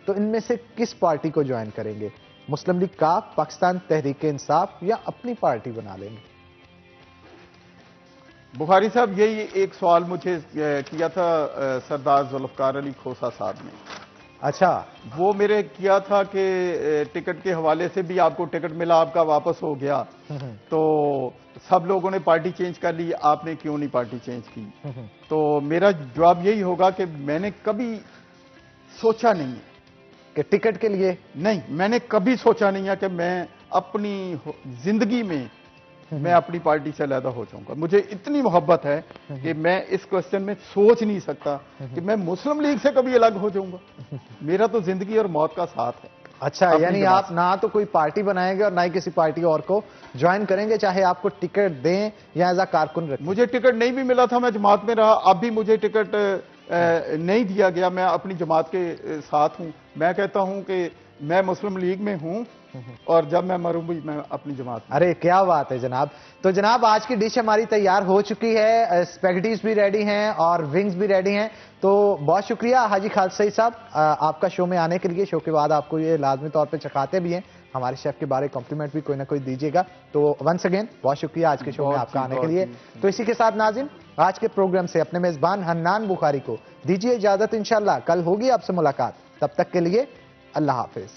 तो इनमें से किस पार्टी को ज्वाइन करेंगे? मुस्लिम लीग काफ, पाकिस्तान तहरीक इंसाफ, या अपनी पार्टी बना लेंगे? बुखारी साहब, यही एक सवाल मुझे किया था सरदार जुल्फकार अली खोसा साहब ने। अच्छा, वो मेरे किया था कि टिकट के हवाले से भी आपको टिकट मिला, आपका वापस हो गया, तो सब लोगों ने पार्टी चेंज कर ली, आपने क्यों नहीं पार्टी चेंज की? तो मेरा जवाब यही होगा कि मैंने कभी सोचा नहीं है कि टिकट के लिए, नहीं, मैंने कभी सोचा नहीं है कि मैं अपनी जिंदगी में मैं अपनी पार्टी से अलहदा हो जाऊंगा। मुझे इतनी मोहब्बत है कि मैं इस क्वेश्चन में सोच नहीं सकता कि मैं मुस्लिम लीग से कभी अलग हो जाऊंगा। मेरा तो जिंदगी और मौत का साथ है। अच्छा, यानी आप ना तो कोई पार्टी बनाएंगे और ना ही किसी पार्टी और को ज्वाइन करेंगे, चाहे आपको टिकट दें या एज अ कारकुन रखें? मुझे टिकट नहीं भी मिला था, मैं जमात में रहा, अब भी मुझे टिकट नहीं दिया गया, मैं अपनी जमात के साथ हूं। मैं कहता हूं कि मैं मुस्लिम लीग में हूं, और जब मैं मरूं भी मैं अपनी जमात में। अरे क्या बात है जनाब। तो जनाब, आज की डिश हमारी तैयार हो चुकी है, स्पैगेटीज भी रेडी हैं और विंग्स भी रेडी हैं। तो बहुत शुक्रिया हाजी खालिद सईद साहब, आपका शो में आने के लिए। शो के बाद आपको ये लाजमी तौर पे चखाते भी हैं, हमारे शेफ के बारे कॉम्प्लीमेंट भी कोई ना कोई दीजिएगा। तो वंस अगेन बहुत शुक्रिया आज के शो में आपका आने के लिए। तो इसी के साथ नाज़रीन, आज के प्रोग्राम से अपने मेजबान हन्नान बुखारी को दीजिए इजाजत। इंशाल्लाह कल होगी आपसे मुलाकात, तब तक के लिए अल्लाह हाफिज।